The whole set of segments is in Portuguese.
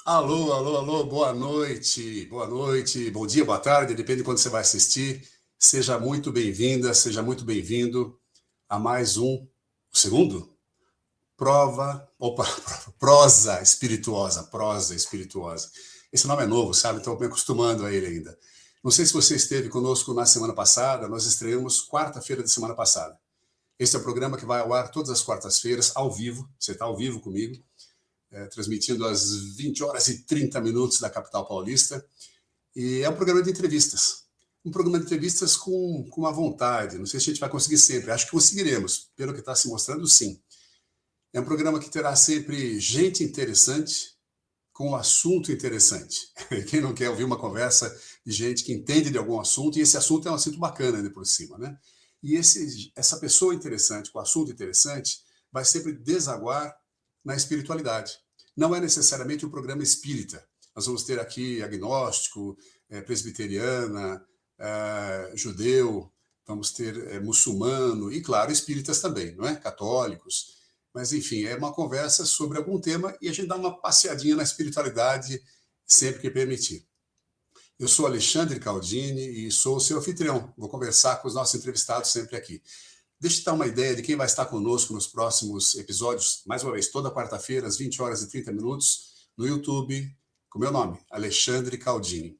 Alô, alô, alô, boa noite, bom dia, boa tarde, depende de quando você vai assistir. Seja muito bem-vinda, seja muito bem-vindo a mais o segundo? Prosa espirituosa. Esse nome é novo, sabe? Estou me acostumando a ele ainda. Não sei se você esteve conosco na semana passada, nós estreamos quarta-feira da semana passada. Esse é o programa que vai ao ar todas as quartas-feiras, ao vivo, você está ao vivo comigo, transmitindo às 20 horas e 30 minutos da capital paulista. E é um programa de entrevistas. Um programa de entrevistas com uma vontade. Não sei se a gente vai conseguir sempre. Acho que conseguiremos. Pelo que está se mostrando, sim. É um programa que terá sempre gente interessante com um assunto interessante. Quem não quer ouvir uma conversa de gente que entende de algum assunto, e esse assunto é um assunto bacana ainda por cima, né? E essa pessoa interessante, com assunto interessante, vai sempre desaguar na espiritualidade. Não é necessariamente um programa espírita. Nós vamos ter aqui agnóstico, presbiteriana, judeu, vamos ter muçulmano e, claro, espíritas também, não é? Católicos. Mas, enfim, é uma conversa sobre algum tema e a gente dá uma passeadinha na espiritualidade sempre que permitir. Eu sou Alexandre Caldini e sou o seu anfitrião. Vou conversar com os nossos entrevistados sempre aqui. Deixa eu te dar uma ideia de quem vai estar conosco nos próximos episódios, mais uma vez, toda quarta-feira, às 20 horas e 30 minutos, no YouTube, com o meu nome, Alexandre Caldini.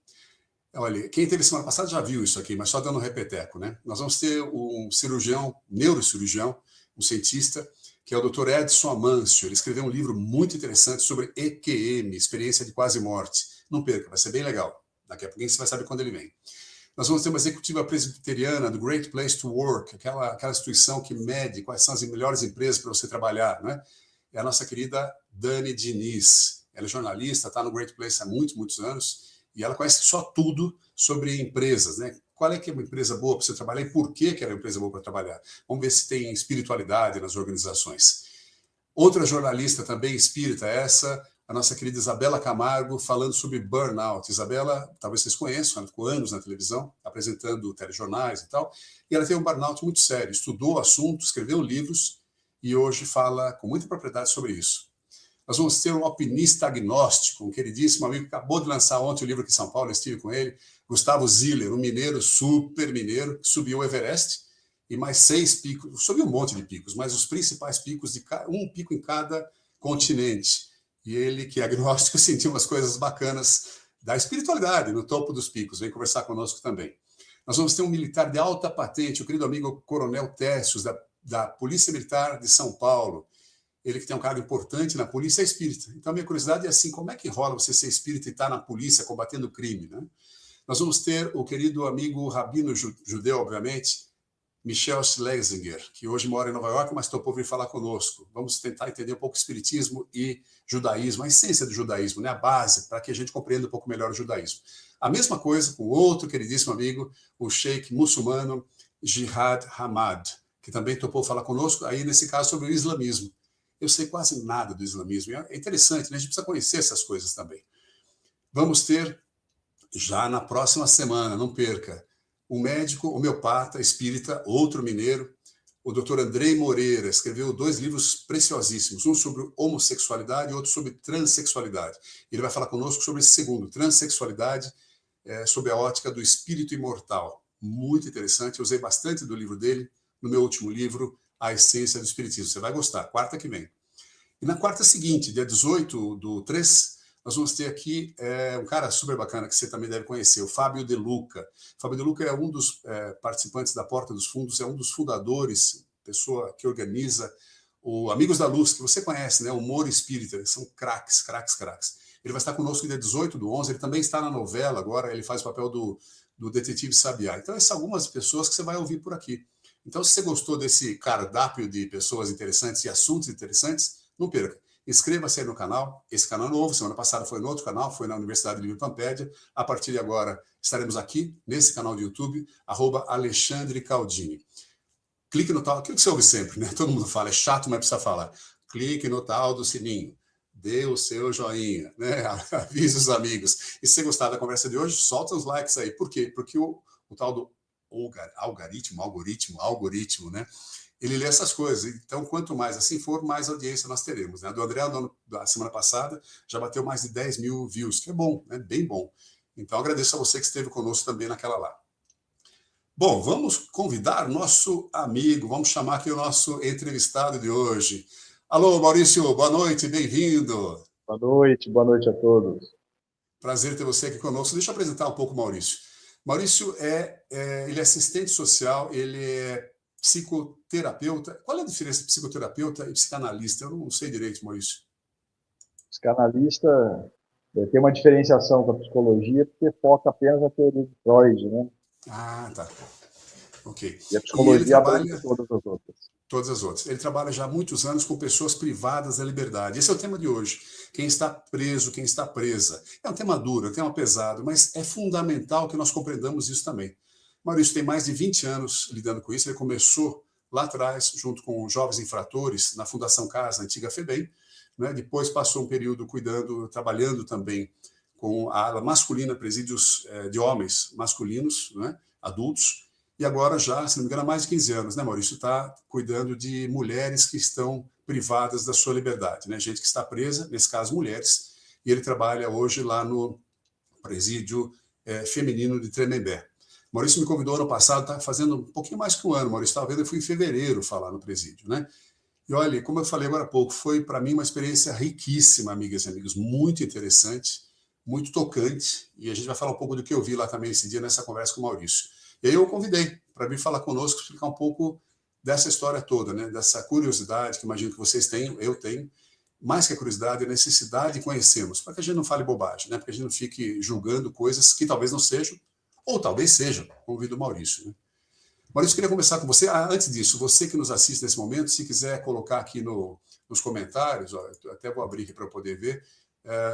Olha, quem teve semana passada já viu isso aqui, mas só dando um repeteco, né? Nós vamos ter um cirurgião, neurocirurgião, um cientista, que é o Dr. Edson Amâncio. Ele escreveu um livro muito interessante sobre EQM, Experiência de Quase Morte. Não perca, vai ser bem legal. Daqui a pouquinho você vai saber quando ele vem. Nós vamos ter uma executiva presbiteriana do Great Place to Work, aquela instituição que mede quais são as melhores empresas para você trabalhar, né? É a nossa querida Dani Diniz. Ela é jornalista, está no Great Place há muitos, muitos anos, e ela conhece só tudo sobre empresas, né? Qual é que é uma empresa boa para você trabalhar e por que é uma empresa boa para trabalhar? Vamos ver se tem espiritualidade nas organizações. Outra jornalista também espírita, a nossa querida Isabela Camargo, falando sobre burnout. Isabela, talvez vocês conheçam, ela ficou anos na televisão, apresentando telejornais e tal, e ela tem um burnout muito sério, estudou o assunto, escreveu livros e hoje fala com muita propriedade sobre isso. Nós vamos ter um alpinista agnóstico, um queridíssimo amigo que acabou de lançar ontem o livro aqui em São Paulo, eu estive com ele, Gustavo Ziller, um mineiro, super mineiro, que subiu o Everest, e mais 6 picos, subiu um monte de picos, mas os principais picos, um pico em cada continente. E ele, que é agnóstico, sentiu umas coisas bacanas da espiritualidade no topo dos picos. Vem conversar conosco também. Nós vamos ter um militar de alta patente, o querido amigo Coronel Tessius, da Polícia Militar de São Paulo. Ele que tem um cargo importante na polícia é espírita. Então, a minha curiosidade é assim, como é que rola você ser espírita e estar na polícia combatendo o crime, né? Nós vamos ter o querido amigo rabino judeu, obviamente, Michel Schlesinger, que hoje mora em Nova York, mas topou vir falar conosco. Vamos tentar entender um pouco o espiritismo e judaísmo, a essência do judaísmo, né? A base, para que a gente compreenda um pouco melhor o judaísmo. A mesma coisa com outro queridíssimo amigo, o sheik muçulmano Jihad Hamad, que também topou falar conosco, aí nesse caso sobre o islamismo. Eu sei quase nada do islamismo. É interessante, né? A gente precisa conhecer essas coisas também. Vamos ter, já na próxima semana, não perca, um médico homeopata, espírita, outro mineiro, o Dr. Andrei Moreira, escreveu 2 livros preciosíssimos, um sobre homossexualidade e outro sobre transexualidade. Ele vai falar conosco sobre esse segundo, transexualidade, sob a ótica do espírito imortal. Muito interessante, eu usei bastante do livro dele no meu último livro, A Essência do Espiritismo. Você vai gostar, quarta que vem. E na quarta seguinte, dia 18/3, nós vamos ter aqui um cara super bacana que você também deve conhecer, o Fábio De Luca. O Fábio De Luca é um dos participantes da Porta dos Fundos, é um dos fundadores, pessoa que organiza o Amigos da Luz, que você conhece, né? Humor Espírita, são craques, craques, craques. Ele vai estar conosco dia 18/11, ele também está na novela agora, ele faz o papel do detetive Sabiá. Então, essas são algumas pessoas que você vai ouvir por aqui. Então, se você gostou desse cardápio de pessoas interessantes e assuntos interessantes, não perca. Inscreva-se aí no canal. Esse canal é novo. Semana passada foi no outro canal, foi na Universidade Livre Pampédia. A partir de agora, estaremos aqui, nesse canal de YouTube, @Alexandre Caldini. Clique no tal, aquilo que você ouve sempre, né? Todo mundo fala, é chato, mas precisa falar. Clique no tal do sininho. Dê o seu joinha, né? Avise os amigos. E se você gostar da conversa de hoje, solta os likes aí. Por quê? Porque o tal do algoritmo, né? ele lê essas coisas. Então, quanto mais assim for, mais audiência nós teremos. Né? A do André, da semana passada, já bateu mais de 10 mil views, que é bom, né? Bem bom. Então, agradeço a você que esteve conosco também naquela lá. Bom, vamos convidar nosso amigo, vamos chamar aqui o nosso entrevistado de hoje. Alô, Maurício, boa noite, bem-vindo. Boa noite a todos. Prazer ter você aqui conosco. Deixa eu apresentar um pouco o Maurício. Maurício ele é assistente social, ele é psicoterapeuta. Qual é a diferença de psicoterapeuta e psicanalista? Eu não sei direito, Maurício. Psicanalista tem uma diferenciação com a psicologia, porque foca apenas na teoria de Freud, né? Ah, tá. Ok. E a psicologia ele trabalha todas as outras. Todas as outras. Ele trabalha já há muitos anos com pessoas privadas da liberdade. Esse é o tema de hoje. Quem está preso, quem está presa. É um tema duro, é um tema pesado, mas é fundamental que nós compreendamos isso também. Maurício tem mais de 20 anos lidando com isso. Ele começou lá atrás, junto com jovens infratores, na Fundação Casa, na antiga FEBEM. Né? Depois passou um período trabalhando também com a ala masculina, presídios de homens masculinos, né? Adultos. E agora já, se não me engano, há mais de 15 anos, né, Maurício? Está cuidando de mulheres que estão privadas da sua liberdade, né? Gente que está presa, nesse caso, mulheres. E ele trabalha hoje lá no presídio feminino de Tremembé. Maurício me convidou ano passado, está fazendo um pouquinho mais que um ano, Maurício estava vendo, eu fui em fevereiro falar no presídio, né? E olha, como eu falei agora há pouco, foi para mim uma experiência riquíssima, amigas e amigos, muito interessante, muito tocante, e a gente vai falar um pouco do que eu vi lá também esse dia nessa conversa com o Maurício. E aí eu o convidei para vir falar conosco, explicar um pouco dessa história toda, né? Dessa curiosidade que imagino que vocês tenham, eu tenho, mais que a curiosidade, a necessidade de conhecermos, para que a gente não fale bobagem, né? Para que a gente não fique julgando coisas que talvez não sejam, ou talvez sejam, como o vídeo do Maurício. Né? Maurício, queria conversar com você. Antes disso, você que nos assiste nesse momento, se quiser colocar aqui nos comentários, ó, até vou abrir aqui para eu poder ver,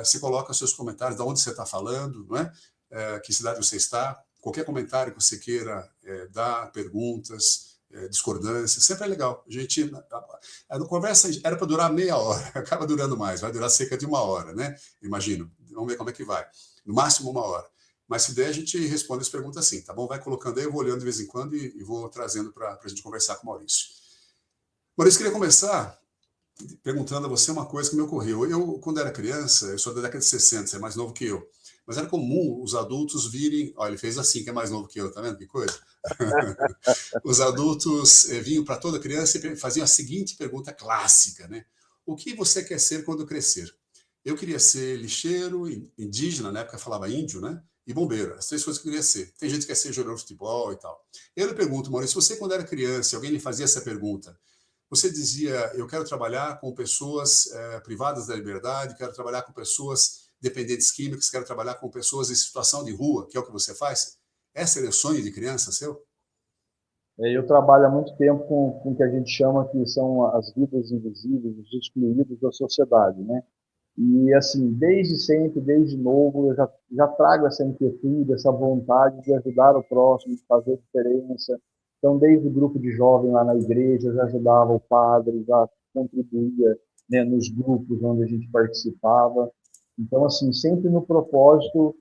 você coloca seus comentários, de onde você está falando, não é? Que cidade você está, qualquer comentário que você queira dar, perguntas, discordâncias, sempre é legal. A conversa era para durar meia hora, acaba durando mais, vai durar cerca de 1 hora, né? Imagino. Vamos ver como é que vai. No máximo 1 hora. Mas se der, a gente responde as perguntas assim, tá bom? Vai colocando aí, eu vou olhando de vez em quando e vou trazendo para a gente conversar com o Maurício. Maurício, queria começar perguntando a você uma coisa que me ocorreu. Eu, quando era criança, eu sou da década de 60, você é mais novo que eu, mas era comum os adultos virem... Olha, ele fez assim, que é mais novo que eu, tá vendo que coisa? Os adultos vinham para toda criança e faziam a seguinte pergunta clássica, né? O que você quer ser quando crescer? Eu queria ser lixeiro, indígena, na época falava índio, né? E bombeiro, as 3 coisas que eu queria ser. Tem gente que quer ser jogador de futebol e tal. Eu lhe pergunto, Maurício, você quando era criança, alguém lhe fazia essa pergunta, você dizia, eu quero trabalhar com pessoas privadas da liberdade, quero trabalhar com pessoas dependentes químicos, quero trabalhar com pessoas em situação de rua, que é o que você faz? Esse era o sonho de criança seu? Eu trabalho há muito tempo com o que a gente chama que são as vidas invisíveis, os excluídos da sociedade, né? E, assim, desde sempre, desde novo, eu já trago essa inquietude, essa vontade de ajudar o próximo, de fazer diferença. Então, desde o grupo de jovem lá na igreja, eu já ajudava o padre, já contribuía, né, nos grupos onde a gente participava. Então, assim, sempre no propósito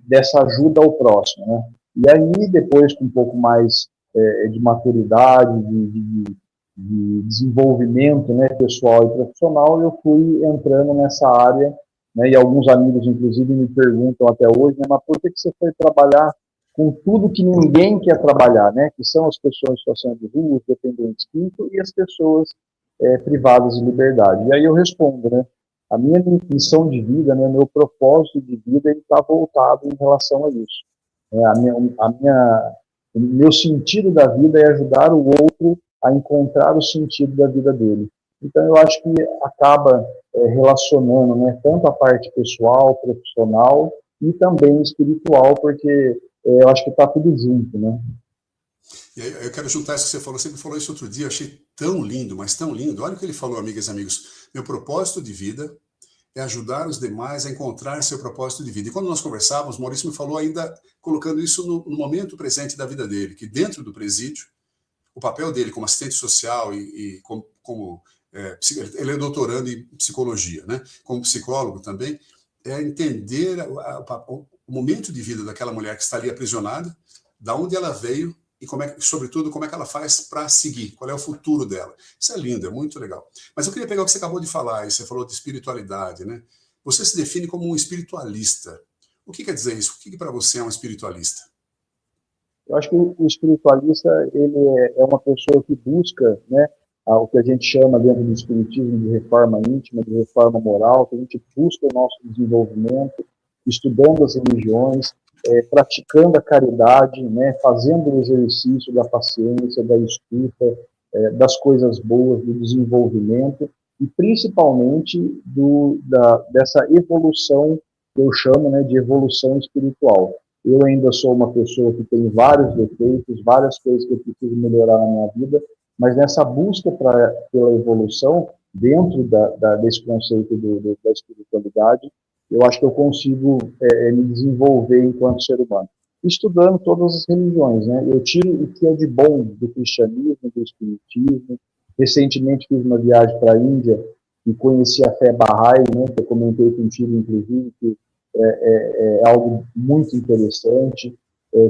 dessa ajuda ao próximo, né? E aí, depois, com um pouco mais de maturidade, de desenvolvimento, né, pessoal e profissional, eu fui entrando nessa área, né, e alguns amigos, inclusive, me perguntam até hoje, né, mas por que você foi trabalhar com tudo que ninguém quer trabalhar, né, que são as pessoas em situação de rua, os dependentes químicos e as pessoas privadas de liberdade? E aí eu respondo, né, a minha missão de vida, né, meu propósito de vida, ele está voltado em relação a isso. O meu sentido da vida é ajudar o outro a encontrar o sentido da vida dele. Então, eu acho que acaba relacionando, né, tanto a parte pessoal, profissional e também espiritual, porque eu acho que está tudo junto, né? E aí, eu quero juntar isso que você falou. Você me falou isso outro dia, eu achei tão lindo, mas tão lindo. Olha o que ele falou, amigas e amigos. Meu propósito de vida é ajudar os demais a encontrar seu propósito de vida. E quando nós conversávamos, Maurício me falou ainda, colocando isso no momento presente da vida dele, que dentro do presídio, o papel dele como assistente social e ele é doutorando em psicologia, né? Como psicólogo também, é entender o momento de vida daquela mulher que está ali aprisionada, da onde ela veio, e sobretudo, como é que ela faz para seguir, qual é o futuro dela. Isso é lindo, é muito legal. Mas eu queria pegar o que você acabou de falar, e você falou de espiritualidade, né? Você se define como um espiritualista. O que quer dizer isso? O que para você é um espiritualista? Eu acho que o espiritualista ele é uma pessoa que busca, né, o que a gente chama dentro do espiritismo de reforma íntima, de reforma moral, que a gente busca o nosso desenvolvimento, estudando as religiões, praticando a caridade, né, fazendo o exercício da paciência, da escuta, das coisas boas, do desenvolvimento e principalmente dessa evolução que eu chamo, né, de evolução espiritual. Eu ainda sou uma pessoa que tem vários defeitos, várias coisas que eu preciso melhorar na minha vida, mas nessa busca pela evolução, dentro desse conceito da espiritualidade, eu acho que eu consigo me desenvolver enquanto ser humano. Estudando todas as religiões, né? Eu tiro o que é de bom do cristianismo, do espiritismo. Recentemente fiz uma viagem para a Índia e conheci a fé Bahá'í, né? Que eu comentei contigo, inclusive, que é algo muito interessante.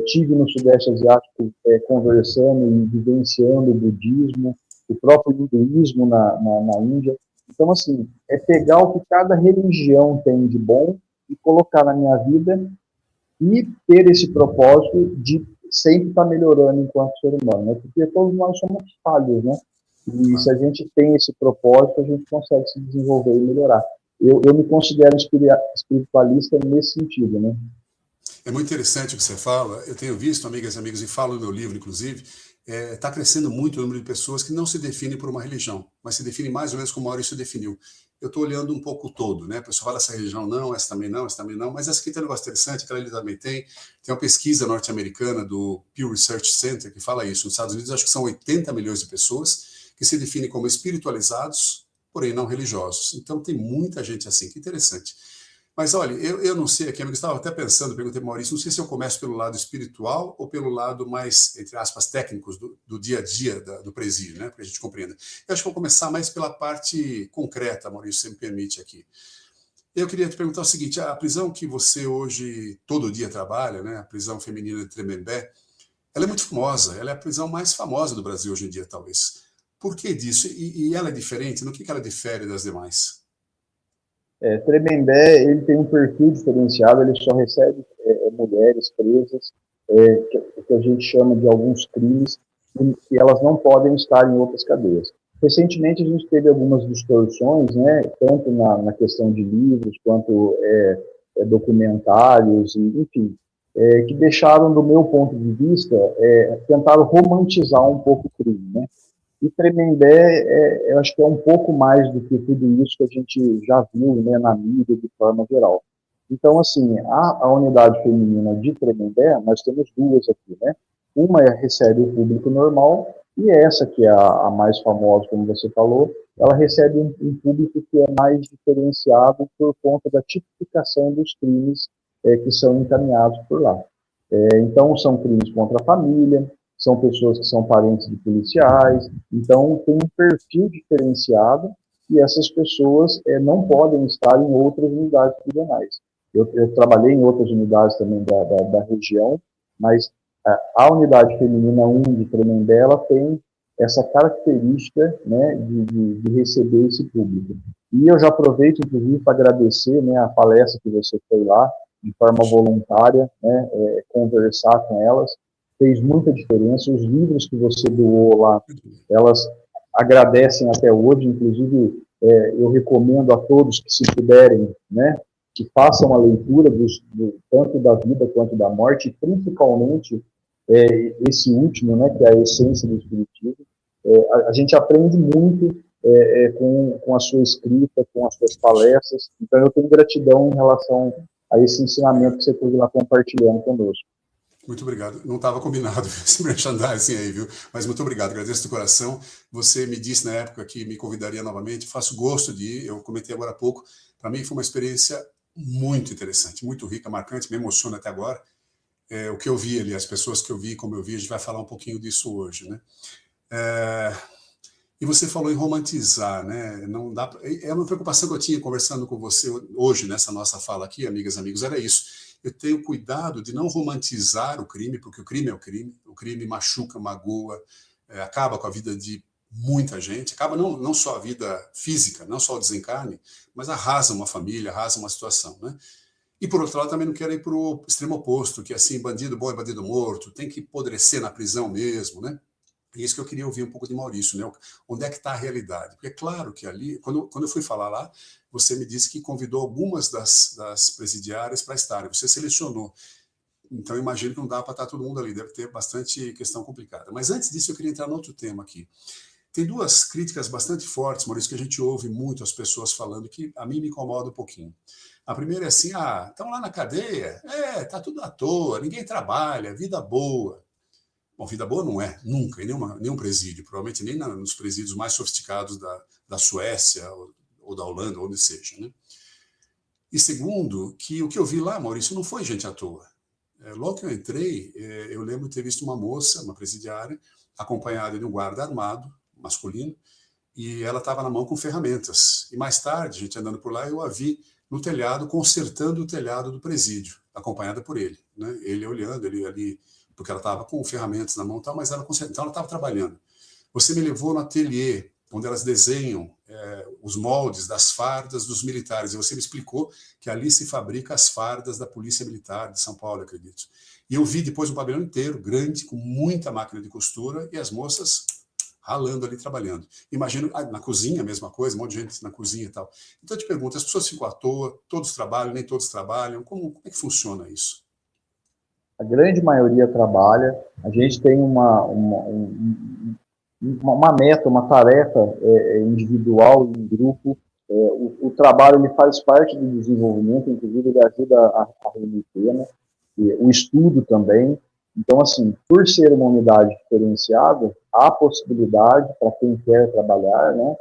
Tive no Sudeste Asiático conversando e vivenciando o budismo, o próprio hinduísmo na Índia. Então, assim, é pegar o que cada religião tem de bom e colocar na minha vida e ter esse propósito de sempre estar melhorando enquanto ser humano, né? Porque todos nós somos falhos, né? E se a gente tem esse propósito, a gente consegue se desenvolver e melhorar. Eu me considero espiritualista nesse sentido, né? É muito interessante o que você fala. Eu tenho visto, amigas e amigos, e falo no meu livro, inclusive, está crescendo muito o número de pessoas que não se definem por uma religião, mas se definem mais ou menos como o Maurício definiu. Eu estou olhando um pouco o todo, né? A pessoa fala essa religião não, essa também não, essa também não, mas essa aqui tem um negócio interessante, aquela ali também tem. Tem uma pesquisa norte-americana do Pew Research Center que fala isso. Nos Estados Unidos, acho que são 80 milhões de pessoas que se definem como espiritualizados, porém não religiosos. Então tem muita gente assim, que interessante. Mas olha, eu não sei aqui, amigo, estava até pensando, perguntei para o Maurício, não sei se eu começo pelo lado espiritual ou pelo lado mais, entre aspas, técnicos do dia a dia do presídio, né, para a gente compreenda. Eu acho que vou começar mais pela parte concreta, Maurício, se me permite aqui. Eu queria te perguntar o seguinte, a prisão que você hoje, todo dia trabalha, né, a prisão feminina de Tremembé, ela é muito famosa, ela é a prisão mais famosa do Brasil hoje em dia, talvez. Por que disso? E ela é diferente? No que ela difere das demais? Tremembé, ele tem um perfil diferenciado, ele só recebe mulheres presas, que a gente chama de alguns crimes, que elas não podem estar em outras cadeias. Recentemente a gente teve algumas distorções, né, tanto na questão de livros, quanto documentários, enfim, que deixaram, do meu ponto de vista, tentaram romantizar um pouco o crime, né? E Tremembé, eu acho que é um pouco mais do que tudo isso que a gente já viu, né, na mídia de forma geral. Então, assim, a unidade feminina de Tremembé, nós temos duas aqui, né? Uma recebe o público normal e essa, que é a mais famosa, como você falou, ela recebe um público que é mais diferenciado por conta da tipificação dos crimes que são encaminhados por lá. Então, são crimes contra a família, são pessoas que são parentes de policiais, então tem um perfil diferenciado e essas pessoas não podem estar em outras unidades prisionais. Eu trabalhei em outras unidades também da região, mas a unidade feminina 1 de Tremembé, ela tem essa característica, né, de receber esse público. E eu já aproveito, inclusive, para agradecer, né, a palestra que você foi lá, de forma voluntária, né, conversar com elas, fez muita diferença. Os livros que você doou lá, elas agradecem até hoje, inclusive eu recomendo a todos que, se puderem, né, que façam a leitura tanto da vida quanto da morte, principalmente esse último, né, que é a essência do espiritismo. A gente aprende muito com a sua escrita, com as suas palestras, então eu tenho gratidão em relação a esse ensinamento que você teve lá compartilhando conosco. Muito obrigado. Não estava combinado esse merchandising aí, viu? Mas muito obrigado, agradeço do coração. Você me disse na época que me convidaria novamente, faço gosto de ir, eu comentei agora há pouco. Para mim foi uma experiência muito interessante, muito rica, marcante, me emociona até agora. O que eu vi ali, as pessoas que eu vi, como eu vi, a gente vai falar um pouquinho disso hoje, né? E você falou em romantizar, né? Não dá. É uma preocupação que eu tinha conversando com você hoje, nessa nossa fala aqui, amigas e amigos, era isso. eu tenho cuidado de não romantizar o crime, porque o crime machuca, magoa, acaba com a vida de muita gente, acaba não só a vida física, não só o desencarne, mas arrasa uma família, arrasa uma situação, né? E, por outro lado, também não quero ir para o extremo oposto, que, assim, bandido bom é bandido morto, tem que apodrecer na prisão mesmo, né? E isso que eu queria ouvir um pouco de Maurício, né? Onde é que está a realidade? Porque é claro que ali, quando eu fui falar lá, você me disse que convidou algumas das presidiárias para estarem, você selecionou. Então, eu imagino que não dá para estar todo mundo ali, deve ter bastante questão complicada. Mas antes disso, eu queria entrar no outro tema aqui. Tem duas críticas bastante fortes, Maurício, que a gente ouve muito as pessoas falando, que a mim me incomoda um pouquinho. A primeira é assim, estão lá na cadeia, tá tudo à toa, ninguém trabalha, vida boa. Bom, vida boa não é, nunca, em nenhum presídio, provavelmente nem nos presídios mais sofisticados da Suécia ou da Holanda, onde seja, né? E segundo, que o que eu vi lá, Maurício, não foi gente à toa. Logo que eu entrei, eu lembro de ter visto uma moça, uma presidiária, acompanhada de um guarda armado, masculino, e ela estava na mão com ferramentas. E mais tarde, a gente andando por lá, eu a vi no telhado, consertando o telhado do presídio, acompanhada por ele, né? Ele olhando, ele ali, porque ela estava com ferramentas na mão, mas ela estava trabalhando. Você me levou no ateliê, onde elas desenham os moldes das fardas dos militares, e você me explicou que ali se fabrica as fardas da Polícia Militar de São Paulo, acredito. E eu vi depois um pavilhão inteiro, grande, com muita máquina de costura, e as moças ralando ali, trabalhando. Imagino, na cozinha a mesma coisa, um monte de gente na cozinha e tal. Então eu te pergunto, as pessoas ficam à toa, todos trabalham, nem todos trabalham, como é que funciona isso? A grande maioria trabalha, a gente tem uma meta, uma tarefa individual e em grupo. O trabalho ele faz parte do desenvolvimento, inclusive ele ajuda a remeter, né? O estudo também. Então, assim, por ser uma unidade diferenciada, há possibilidade para quem quer trabalhar, né,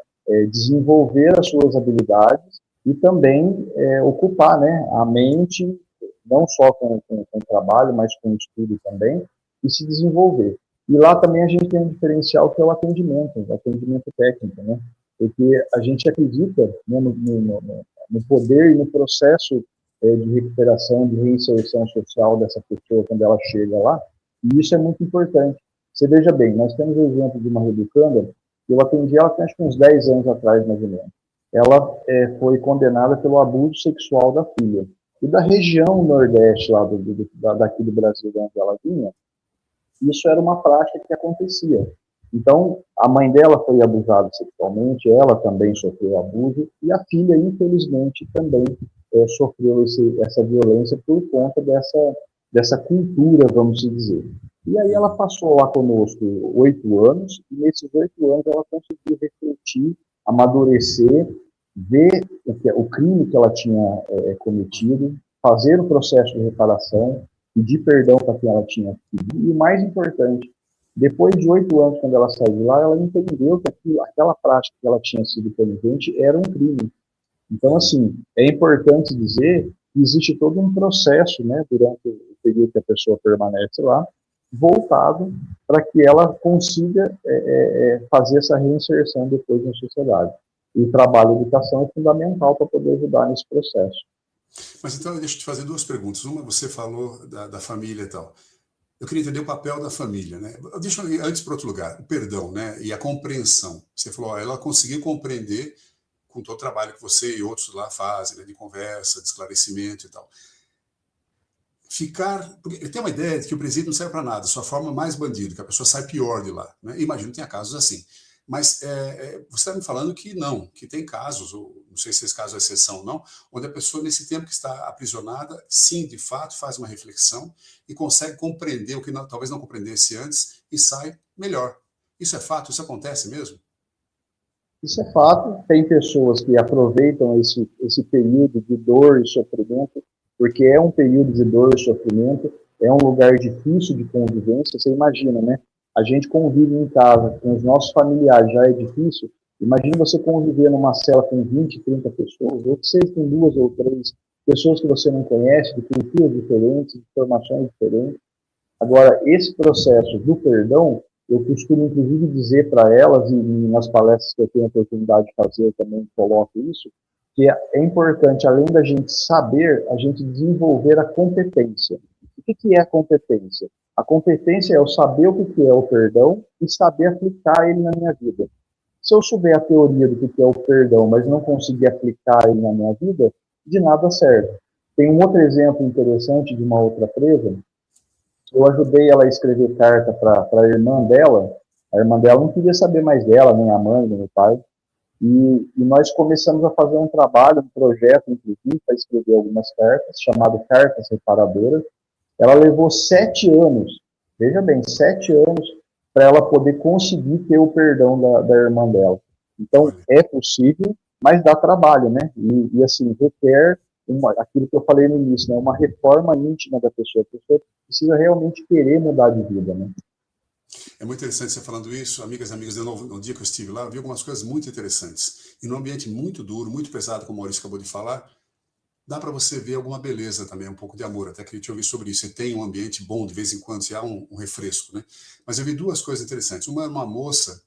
desenvolver as suas habilidades e também ocupar, né, a mente, não só com trabalho, mas com estudo também, e se desenvolver. E lá também a gente tem um diferencial que é o atendimento técnico, né, porque a gente acredita, né, no poder e no processo de recuperação, de reinserção social dessa pessoa quando ela chega lá, e isso é muito importante. Você veja bem, nós temos o exemplo de uma reeducanda, eu atendi ela acho que uns 10 anos atrás, mais ou menos. Ela foi condenada pelo abuso sexual da filha. E da região nordeste, lá daqui do Brasil, de onde ela vinha, isso era uma prática que acontecia. Então, a mãe dela foi abusada sexualmente, ela também sofreu abuso, e a filha, infelizmente, também sofreu essa violência por conta dessa cultura, vamos dizer. E aí ela passou lá conosco 8 anos, e nesses 8 anos ela conseguiu refletir, amadurecer, ver o crime que ela tinha cometido, fazer o processo de reparação, pedir perdão para quem ela tinha pedido, e o mais importante, depois de 8 anos, quando ela saiu de lá, ela entendeu que aquela prática que ela tinha sido penitente era um crime. Então, assim, é importante dizer que existe todo um processo, né, durante o período que a pessoa permanece lá, voltado para que ela consiga fazer essa reinserção depois na sociedade. E o trabalho de educação é fundamental para poder ajudar nesse processo. Mas então, deixa eu te fazer duas perguntas. Uma, você falou da família e tal. Eu queria entender o papel da família, né? Deixa eu ir antes para outro lugar, o perdão, né? E a compreensão. Você falou, ela conseguiu compreender com todo o trabalho que você e outros lá fazem, né? De conversa, de esclarecimento e tal. Porque tem uma ideia de que o presídio não serve para nada, só forma mais bandido, que a pessoa sai pior de lá, né? Imagino que tenha casos assim. Mas você está me falando que não, que tem casos, ou não sei se esse caso é exceção ou não, onde a pessoa, nesse tempo que está aprisionada, sim, de fato, faz uma reflexão e consegue compreender o que talvez não compreendesse antes e sai melhor. Isso é fato? Isso acontece mesmo? Isso é fato. Tem pessoas que aproveitam esse período de dor e sofrimento, porque é um período de dor e sofrimento, é um lugar difícil de convivência. Você imagina, né? A gente convive em casa com os nossos familiares, já é difícil. Imagina você conviver numa cela com 20, 30 pessoas, ou que seja com 2 ou 3 pessoas que você não conhece, de culturas diferentes, de formações diferentes. Agora, esse processo do perdão, eu costumo inclusive dizer para elas, e nas palestras que eu tenho a oportunidade de fazer, eu também coloco isso, que é importante, além da gente saber, a gente desenvolver a competência. O que é a competência? A competência é eu saber o que é o perdão e saber aplicar ele na minha vida. Se eu souber a teoria do que é o perdão, mas não conseguir aplicar ele na minha vida, de nada serve. Tem um outro exemplo interessante de uma outra presa. Eu ajudei ela a escrever carta para a irmã dela. A irmã dela não queria saber mais dela, nem a mãe, nem o pai. E nós começamos a fazer um trabalho, um projeto, inclusive, para escrever algumas cartas, chamado Cartas Reparadoras. Ela levou 7 anos, veja bem, 7 anos, para ela poder conseguir ter o perdão da irmã dela. Então, é possível, mas dá trabalho, né? E assim, requer aquilo que eu falei no início, né? Uma reforma íntima da pessoa. A pessoa precisa realmente querer mudar de vida, né? É muito interessante você falando isso, amigas e amigos, de novo, no dia que eu estive lá, eu vi algumas coisas muito interessantes. E num ambiente muito duro, muito pesado, como o Maurício acabou de falar, dá para você ver alguma beleza também, um pouco de amor. Até queria te ouvir sobre isso. Você tem um ambiente bom de vez em quando, se há um refresco, né? Mas eu vi 2 coisas interessantes. Uma era uma moça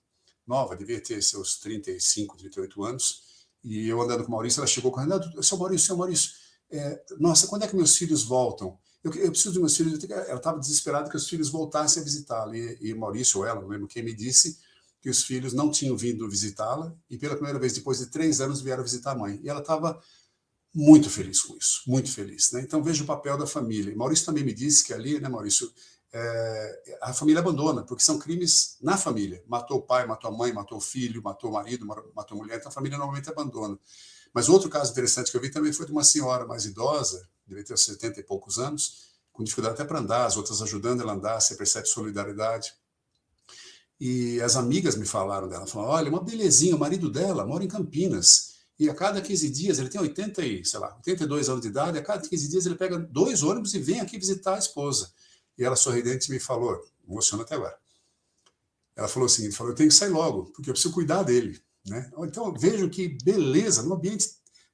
nova, devia ter seus 35, 38 anos, e eu andando com o Maurício, ela chegou correndo, seu Maurício, nossa, quando é que meus filhos voltam? Eu preciso de meus filhos. Ela estava desesperada que os filhos voltassem a visitá-la. E Maurício ou ela, não lembro quem, me disse que os filhos não tinham vindo visitá-la e pela primeira vez, depois de 3 anos, vieram visitar a mãe. E ela estava muito feliz com isso, muito feliz, né? Então veja o papel da família. E Maurício também me disse que ali, né, Maurício, a família abandona, porque são crimes na família. Matou o pai, matou a mãe, matou o filho, matou o marido, matou a mulher, então a família normalmente abandona. Mas outro caso interessante que eu vi também foi de uma senhora mais idosa, devia ter 70 e poucos anos, com dificuldade até para andar, as outras ajudando ela a andar, você percebe solidariedade. E as amigas me falaram dela, falaram, olha, uma belezinha, o marido dela mora em Campinas, e a cada 15 dias, ele tem 82 anos de idade, a cada 15 dias ele pega 2 ônibus e vem aqui visitar a esposa. E ela, sorridente, me falou, emociona até agora, ela falou assim, eu tenho que sair logo, porque eu preciso cuidar dele, né? Então, vejo que beleza, num ambiente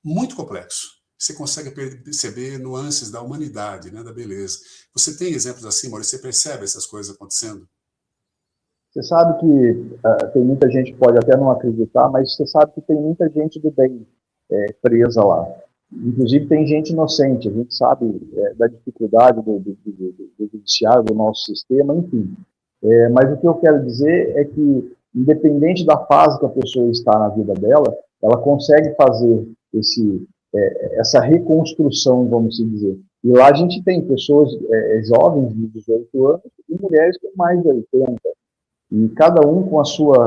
muito complexo, você consegue perceber nuances da humanidade, né, da beleza. Você tem exemplos assim, Maurício, você percebe essas coisas acontecendo? Você sabe que tem muita gente que pode até não acreditar, mas você sabe que tem muita gente do bem presa lá. Inclusive tem gente inocente, a gente sabe da dificuldade do judiciário, do nosso sistema, enfim. Mas o que eu quero dizer é que, independente da fase que a pessoa está na vida dela, ela consegue fazer essa reconstrução, vamos dizer. E lá a gente tem pessoas jovens de 18 anos e mulheres com mais de 80. E cada um com a sua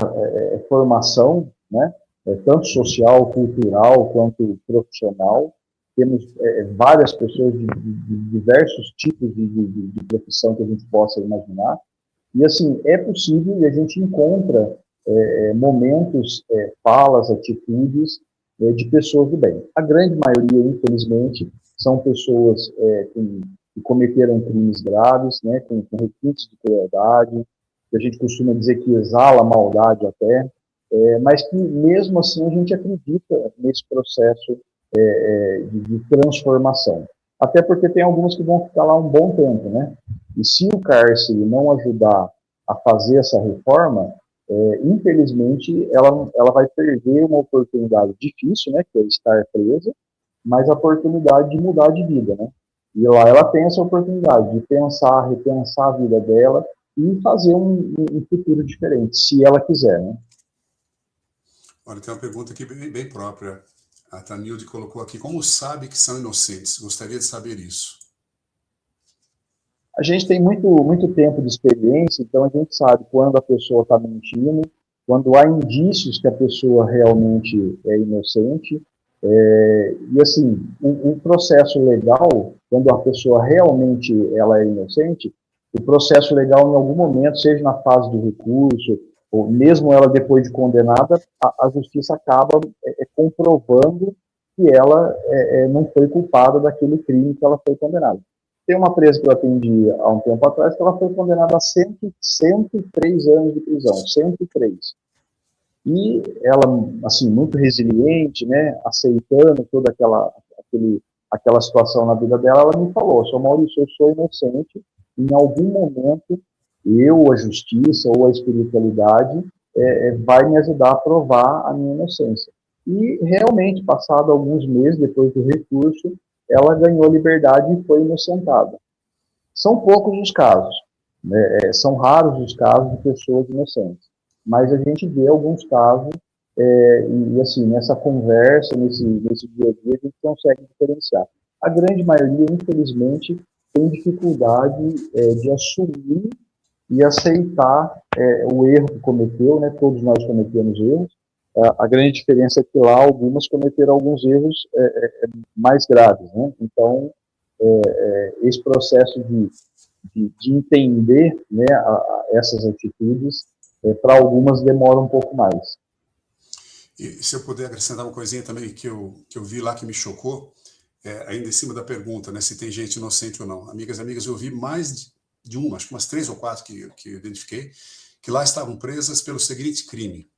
formação, né, tanto social, cultural, quanto profissional. Temos várias pessoas de diversos tipos de profissão que a gente possa imaginar. E, assim, é possível e a gente encontra momentos, falas, atitudes de pessoas do bem. A grande maioria, infelizmente, são pessoas que cometeram crimes graves, né, com requintes de crueldade, que a gente costuma dizer que exala a maldade até, mas que mesmo assim a gente acredita nesse processo de transformação. Até porque tem alguns que vão ficar lá um bom tempo, né? E se o cárcere não ajudar a fazer essa reforma, infelizmente ela vai perder uma oportunidade difícil, né? Que é estar presa, mas a oportunidade de mudar de vida, né? E lá ela tem essa oportunidade de pensar, repensar a vida dela e fazer um futuro diferente, se ela quiser, né? Olha, tem uma pergunta aqui bem própria. A Tanilde colocou aqui, como sabe que são inocentes? Gostaria de saber isso. A gente tem muito tempo de experiência, então a gente sabe quando a pessoa está mentindo, quando há indícios que a pessoa realmente é inocente. E assim, um processo legal, quando a pessoa realmente ela é inocente, o processo legal em algum momento, seja na fase do recurso, ou mesmo ela depois de condenada, a justiça acaba comprovando que ela não foi culpada daquele crime que ela foi condenada. Tem uma presa que eu atendi há um tempo atrás que ela foi condenada a 103 anos de prisão, 103. E ela, assim, muito resiliente, né, aceitando toda aquela situação na vida dela, ela me falou, Sr. Maurício, eu sou inocente, em algum momento eu, a justiça ou a espiritualidade vai me ajudar a provar a minha inocência. e realmente, passado alguns meses depois do recurso, ela ganhou a liberdade e foi inocentada. São poucos os casos, né? São raros os casos de pessoas inocentes, mas a gente vê alguns casos, e assim, nessa conversa, nesse dia a dia, a gente consegue diferenciar. A grande maioria, infelizmente, tem dificuldade de assumir e aceitar o erro que cometeu, né? Todos nós cometemos erros. A grande diferença é que lá algumas cometeram alguns erros mais graves, né? Então, esse processo de entender, né, essas atitudes, para algumas demora um pouco mais. E se eu puder acrescentar uma coisinha também que eu vi lá que me chocou, ainda em cima da pergunta, né, se tem gente inocente ou não. Amigas e amigas, eu vi mais de uma, acho que umas 3 ou 4 que eu identifiquei, que lá estavam presas pelo seguinte crime.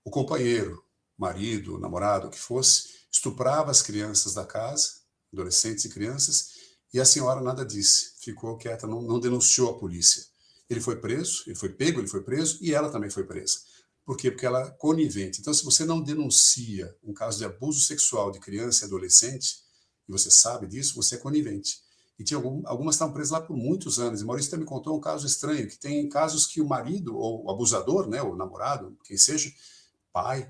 O companheiro, marido, namorado, o que fosse, estuprava as crianças da casa, adolescentes e crianças, e a senhora nada disse, ficou quieta, não denunciou a polícia. Ele foi preso, ele foi pego, ele foi preso, e ela também foi presa. Por quê? Porque ela é conivente. Então, se você não denuncia um caso de abuso sexual de criança e adolescente, e você sabe disso, você é conivente. E tinha algumas estavam presas lá por muitos anos. E Maurício também me contou um caso estranho, que tem casos que o marido, ou o abusador, né, o namorado, quem seja, pai,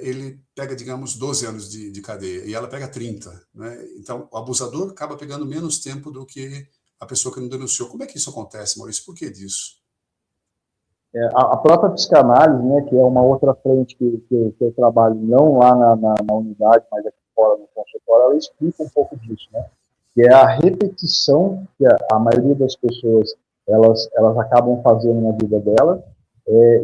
ele pega, digamos, 12 anos de cadeia, e ela pega 30. Né? Então, o abusador acaba pegando menos tempo do que a pessoa que não denunciou. Como é que isso acontece, Maurício? Por que disso? A própria psicanálise, né, que é uma outra frente que eu trabalho, não lá na unidade, mas aqui fora no consultório, ela explica um pouco disso, né? Que é a repetição que a maioria das pessoas elas acabam fazendo na vida dela.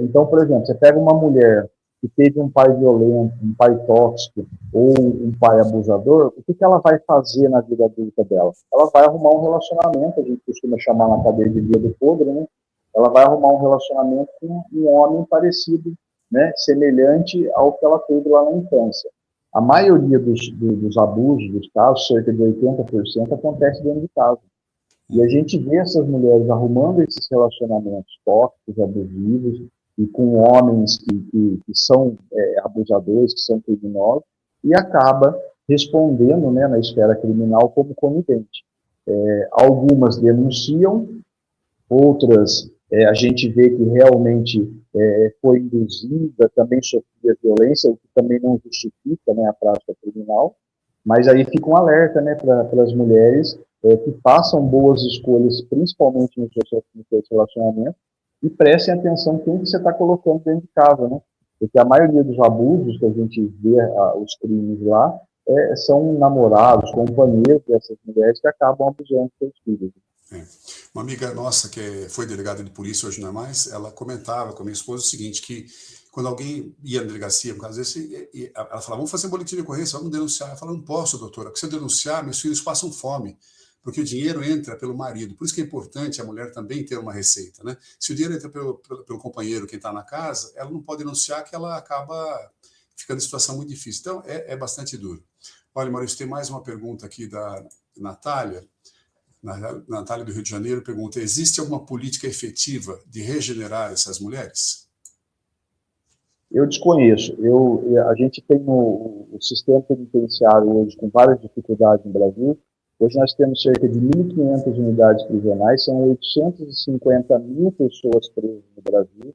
Então, por exemplo, você pega uma mulher que teve um pai violento, um pai tóxico ou um pai abusador, o que ela vai fazer na vida adulta dela? Ela vai arrumar um relacionamento, a gente costuma chamar na cadeia de vida do podre, né? Ela vai arrumar um relacionamento com um homem parecido, né, semelhante ao que ela teve lá na infância. A maioria dos abusos, dos casos, cerca de 80%, acontece dentro de casa. E a gente vê essas mulheres arrumando esses relacionamentos tóxicos, abusivos, e com homens que são abusadores, que são criminosos, e acaba respondendo, né, na esfera criminal como conivente. Algumas denunciam, outras a gente vê que realmente foi induzida, também sofria violência, o que também não justifica, né, a prática criminal, mas aí fica um alerta, né, para as mulheres que façam boas escolhas, principalmente no seu relacionamento, e prestem atenção quem que você está colocando dentro de casa, né? Porque a maioria dos abusos que a gente vê, os crimes lá, são namorados, companheiros dessas mulheres que acabam abusando dos seus filhos. Uma amiga nossa, que foi delegada de polícia, hoje não é mais, ela comentava com a minha esposa o seguinte, que quando alguém ia na delegacia, por causa desse, ela falava, vamos fazer um boletim de ocorrência, vamos denunciar. Ela falava, não posso, doutora, porque se eu denunciar, meus filhos passam fome, porque o dinheiro entra pelo marido. Por isso que é importante a mulher também ter uma receita. Né? Se o dinheiro entra pelo companheiro, quem está na casa, ela não pode denunciar, que ela acaba ficando em situação muito difícil. Então, é bastante duro. Olha, Maurício, tem mais uma pergunta aqui da Natália. Natália do Rio de Janeiro pergunta, existe alguma política efetiva de regenerar essas mulheres? Eu desconheço. A gente tem o sistema penitenciário hoje com várias dificuldades no Brasil. Hoje nós temos cerca de 1.500 unidades prisionais, são 850 mil pessoas presas no Brasil.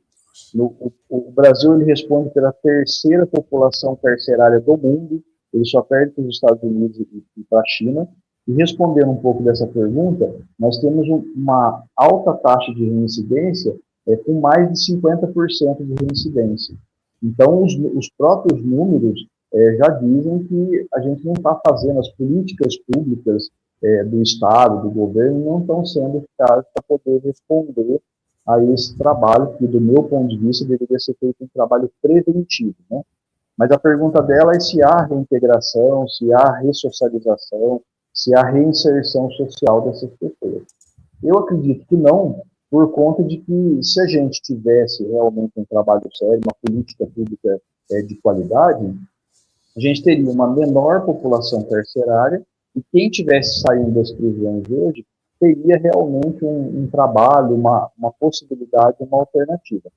O Brasil ele responde pela terceira população carcerária do mundo, ele só perde para os Estados Unidos e para a China. E respondendo um pouco dessa pergunta, nós temos uma alta taxa de reincidência, com mais de 50% de reincidência. Então, os próprios números já dizem que a gente não está fazendo, as políticas públicas do Estado, do governo, não estão sendo eficazes para poder responder a esse trabalho, que, do meu ponto de vista, deveria ser feito um trabalho preventivo, né? Mas a pergunta dela é se há reintegração, se há ressocialização, se há reinserção social dessas pessoas. Eu acredito que não, por conta de que se a gente tivesse realmente um trabalho sério, uma política pública de qualidade, a gente teria uma menor população carcerária e quem tivesse saindo das prisões hoje teria realmente um trabalho, uma possibilidade, uma alternativa.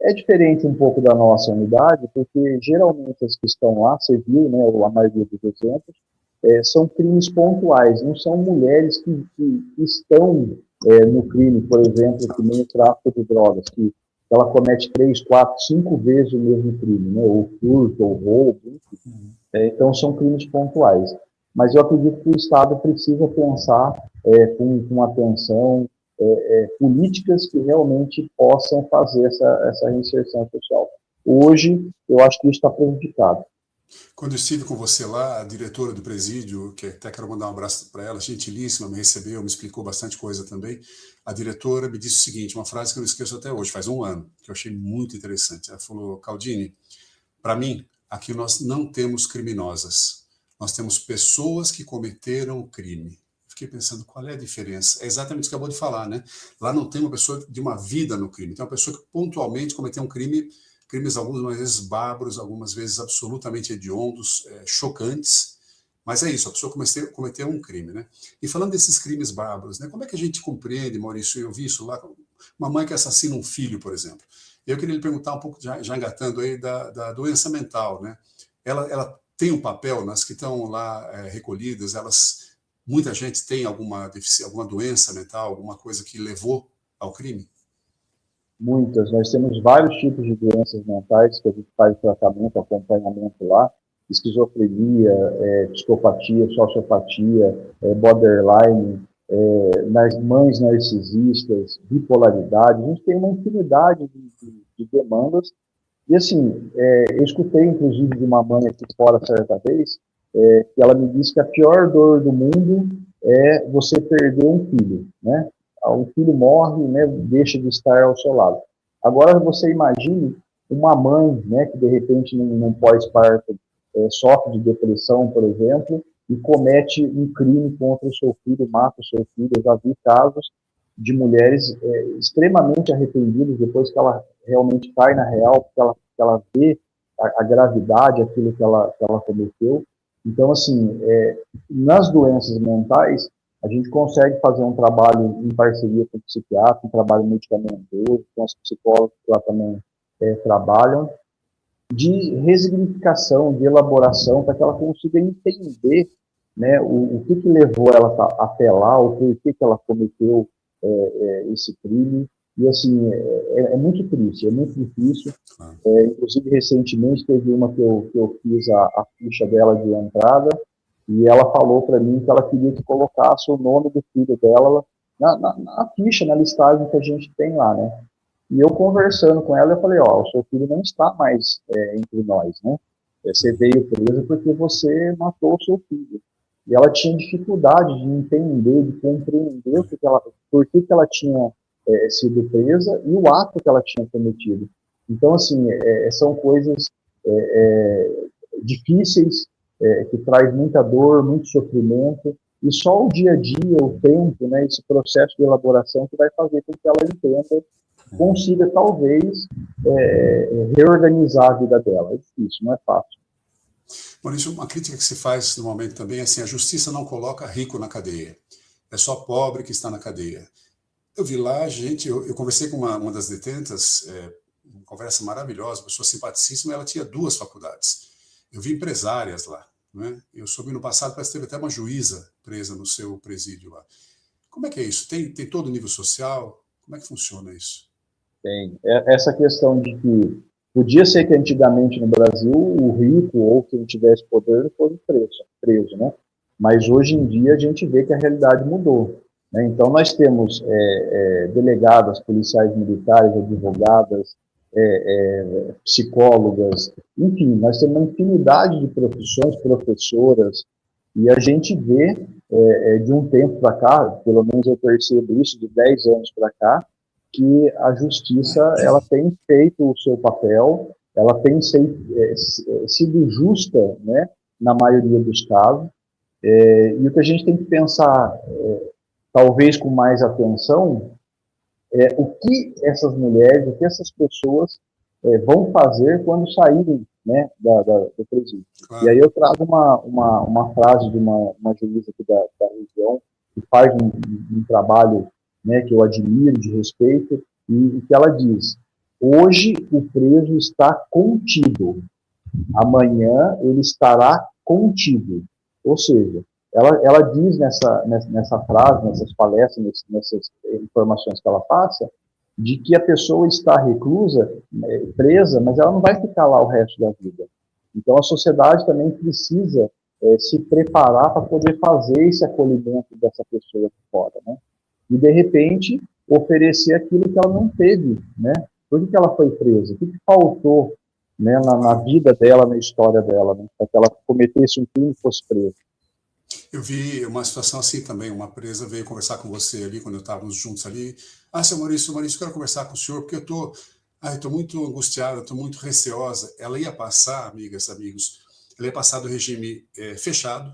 É diferente um pouco da nossa unidade, porque geralmente as que estão lá, você viu, né, a maioria dos exemplos, são crimes pontuais, não são mulheres que estão no crime, por exemplo, que nem o tráfico de drogas, que ela comete 3, 4, 5 vezes o mesmo crime, né, ou furto, ou roubo, enfim. Então são crimes pontuais. Mas eu acredito que o Estado precisa pensar com atenção políticas que realmente possam fazer essa reinserção social. Hoje, eu acho que isso está prejudicado. Quando eu estive com você lá, a diretora do presídio, que até quero mandar um abraço para ela, gentilíssima, me recebeu, me explicou bastante coisa também. A diretora me disse o seguinte, uma frase que eu não esqueço até hoje, faz um ano, que eu achei muito interessante. Ela falou: Caldini, para mim, aqui nós não temos criminosas, nós temos pessoas que cometeram o crime. Fiquei pensando, qual é a diferença? É exatamente o que você acabou de falar, né? Lá não tem uma pessoa de uma vida no crime, tem uma pessoa que pontualmente cometeu um crime, crimes algumas vezes bárbaros, algumas vezes absolutamente hediondos, chocantes, mas é isso, a pessoa cometeu um crime, né? E falando desses crimes bárbaros, né? Como é que a gente compreende, Maurício, eu vi isso lá, uma mãe que assassina um filho, por exemplo. Eu queria lhe perguntar um pouco, já engatando aí, da doença mental, né? Ela tem um papel, nas que estão lá recolhidas, muita gente tem alguma doença mental, alguma coisa que levou ao crime? Muitas. Nós temos vários tipos de doenças mentais que a gente faz tratamento, acompanhamento lá. Esquizofrenia, psicopatia, sociopatia, borderline, nas mães narcisistas, bipolaridade. A gente tem uma infinidade de demandas. E assim, eu escutei inclusive de uma mãe aqui fora certa vez, que ela me disse que a pior dor do mundo é você perder um filho, né? O filho morre, né, deixa de estar ao seu lado. Agora você imagine uma mãe, né, que de repente num pós-parto sofre de depressão, por exemplo, e comete um crime contra o seu filho, mata o seu filho. Eu já vi casos de mulheres extremamente arrependidas depois que ela realmente cai na real, porque ela vê a gravidade, aquilo que ela cometeu. Então, assim, nas doenças mentais, a gente consegue fazer um trabalho em parceria com o psiquiatra, um trabalho medicamentoso, com os psicólogos que lá também trabalham, de resignificação, de elaboração, para que ela consiga entender, né, o que levou ela até lá, o porquê que ela cometeu esse crime. E, assim, é muito triste, é muito difícil. Inclusive, recentemente, teve uma que eu fiz a ficha dela de entrada, e ela falou para mim que ela queria que colocasse o nome do filho dela na ficha, na listagem que a gente tem lá, né? E eu conversando com ela, eu falei, o seu filho não está mais entre nós, né? Você veio preso porque você matou o seu filho. E ela tinha dificuldade de entender, de compreender por que ela tinha sido presa e o ato que ela tinha cometido. Então, assim, são coisas difíceis, que traz muita dor, muito sofrimento, e só o dia a dia, o tempo, né, esse processo de elaboração que vai fazer com que ela entenda, consiga, talvez, reorganizar a vida dela. É difícil, não é fácil. Maurício, uma crítica que se faz normalmente também é assim: a justiça não coloca rico na cadeia, é só pobre que está na cadeia. Eu vi lá, gente, eu conversei com uma das detentas, uma conversa maravilhosa, pessoa simpaticíssima, ela tinha 2 faculdades. Eu vi empresárias lá, né? Eu soube no passado, parece que teve até uma juíza presa no seu presídio lá. Como é que é isso? Tem todo nível social? Como é que funciona isso? Tem. Essa questão de que podia ser que antigamente no Brasil o rico ou quem tivesse poder fosse preso, né? Mas hoje em dia a gente vê que a realidade mudou, né? Então nós temos delegadas, policiais militares, advogadas, psicólogas, enfim, nós temos uma infinidade de profissões, professoras, e a gente vê de um tempo para cá, pelo menos eu percebo isso, de 10 anos para cá, que a justiça ela tem feito o seu papel, ela tem sido justa, né, na maioria dos casos, e o que a gente tem que pensar, talvez com mais atenção, o que essas mulheres, o que essas pessoas vão fazer quando saírem, né, do presídio. Claro. E aí eu trago uma frase de uma juíza aqui da região, que faz um trabalho, né, que eu admiro, de respeito, e que ela diz: Hoje o preso está contido, amanhã ele estará contido. Ou seja, ela diz nessa frase, nessas palestras, nessas informações que ela passa, de que a pessoa está reclusa, presa, mas ela não vai ficar lá o resto da vida. Então a sociedade também precisa se preparar para poder fazer esse acolhimento dessa pessoa aqui fora, né? E de repente oferecer aquilo que ela não teve, né? Por que ela foi presa? O que faltou, né, na vida dela, na história dela, né, para que ela cometesse um crime e fosse presa? Eu vi uma situação assim também, uma presa veio conversar com você ali, quando estávamos juntos ali. Ah, seu Maurício, quero conversar com o senhor, porque eu estou muito angustiada, estou muito receosa. Ela ia passar, amigas, amigos, ela ia passar do regime fechado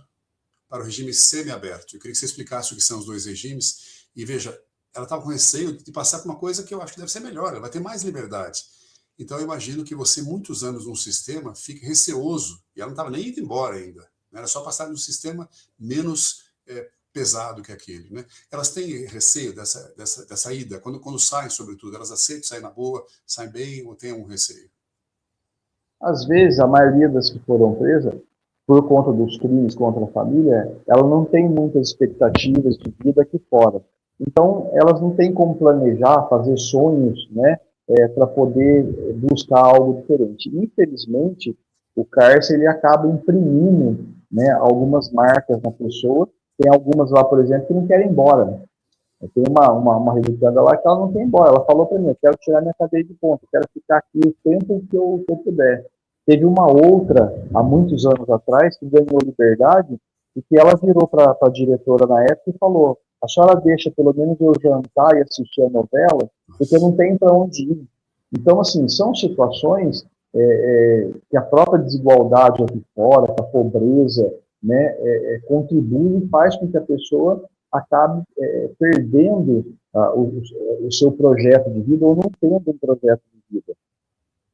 para o regime semiaberto. Eu queria que você explicasse o que são os dois regimes. E veja, ela estava com receio de passar por uma coisa que eu acho que deve ser melhor, ela vai ter mais liberdade. Então eu imagino que você, muitos anos num sistema, fique receoso, e ela não estava nem indo embora ainda. Era só passar num sistema menos pesado que aquele. Né? Elas têm receio dessa ida? Quando saem, sobretudo, elas aceitam sair na boa, saem bem ou têm um receio? Às vezes, a maioria das que foram presas, por conta dos crimes contra a família, ela não tem muitas expectativas de vida aqui fora. Então, elas não têm como planejar, fazer sonhos, né, para poder buscar algo diferente. Infelizmente, o cárcere ele acaba imprimindo, né, algumas marcas na pessoa. Tem algumas lá, por exemplo, que não querem ir embora. Né? Tem uma religiosa lá que ela não quer ir embora. Ela falou para mim, eu quero tirar minha cadeia de ponta, eu quero ficar aqui o tempo que eu puder. Teve uma outra, há muitos anos atrás, que ganhou liberdade e que ela virou para a diretora na época e falou, a senhora deixa pelo menos eu jantar e assistir a novela, porque não tem para onde ir. Então, assim, são situações que a própria desigualdade aqui fora, a pobreza, né, contribui e faz com que a pessoa acabe perdendo o seu projeto de vida ou não tendo um projeto de vida.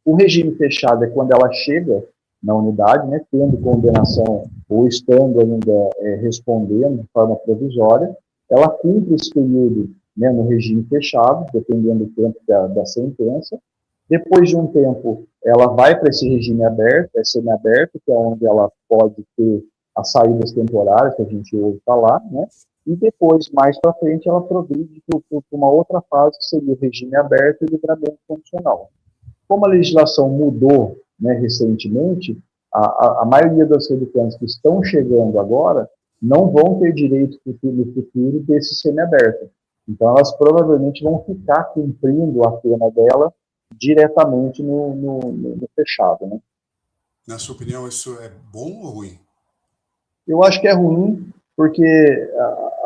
O regime fechado é quando ela chega na unidade, né, tendo condenação ou estando ainda respondendo de forma provisória, ela cumpre esse período, né, no regime fechado, dependendo do tempo da sentença. Depois de um tempo, ela vai para esse regime aberto, semiaberto, que é onde ela pode ter as saídas temporárias, que a gente ouve falar, né? E depois, mais para frente, ela progride para uma outra fase, que seria o regime aberto e o livramento condicional. Como a legislação mudou, né, recentemente, a maioria das redutantes que estão chegando agora não vão ter direito no futuro desse semiaberto. Então, elas provavelmente vão ficar cumprindo a pena dela diretamente no fechado. Né? Na sua opinião, isso é bom ou ruim? Eu acho que é ruim porque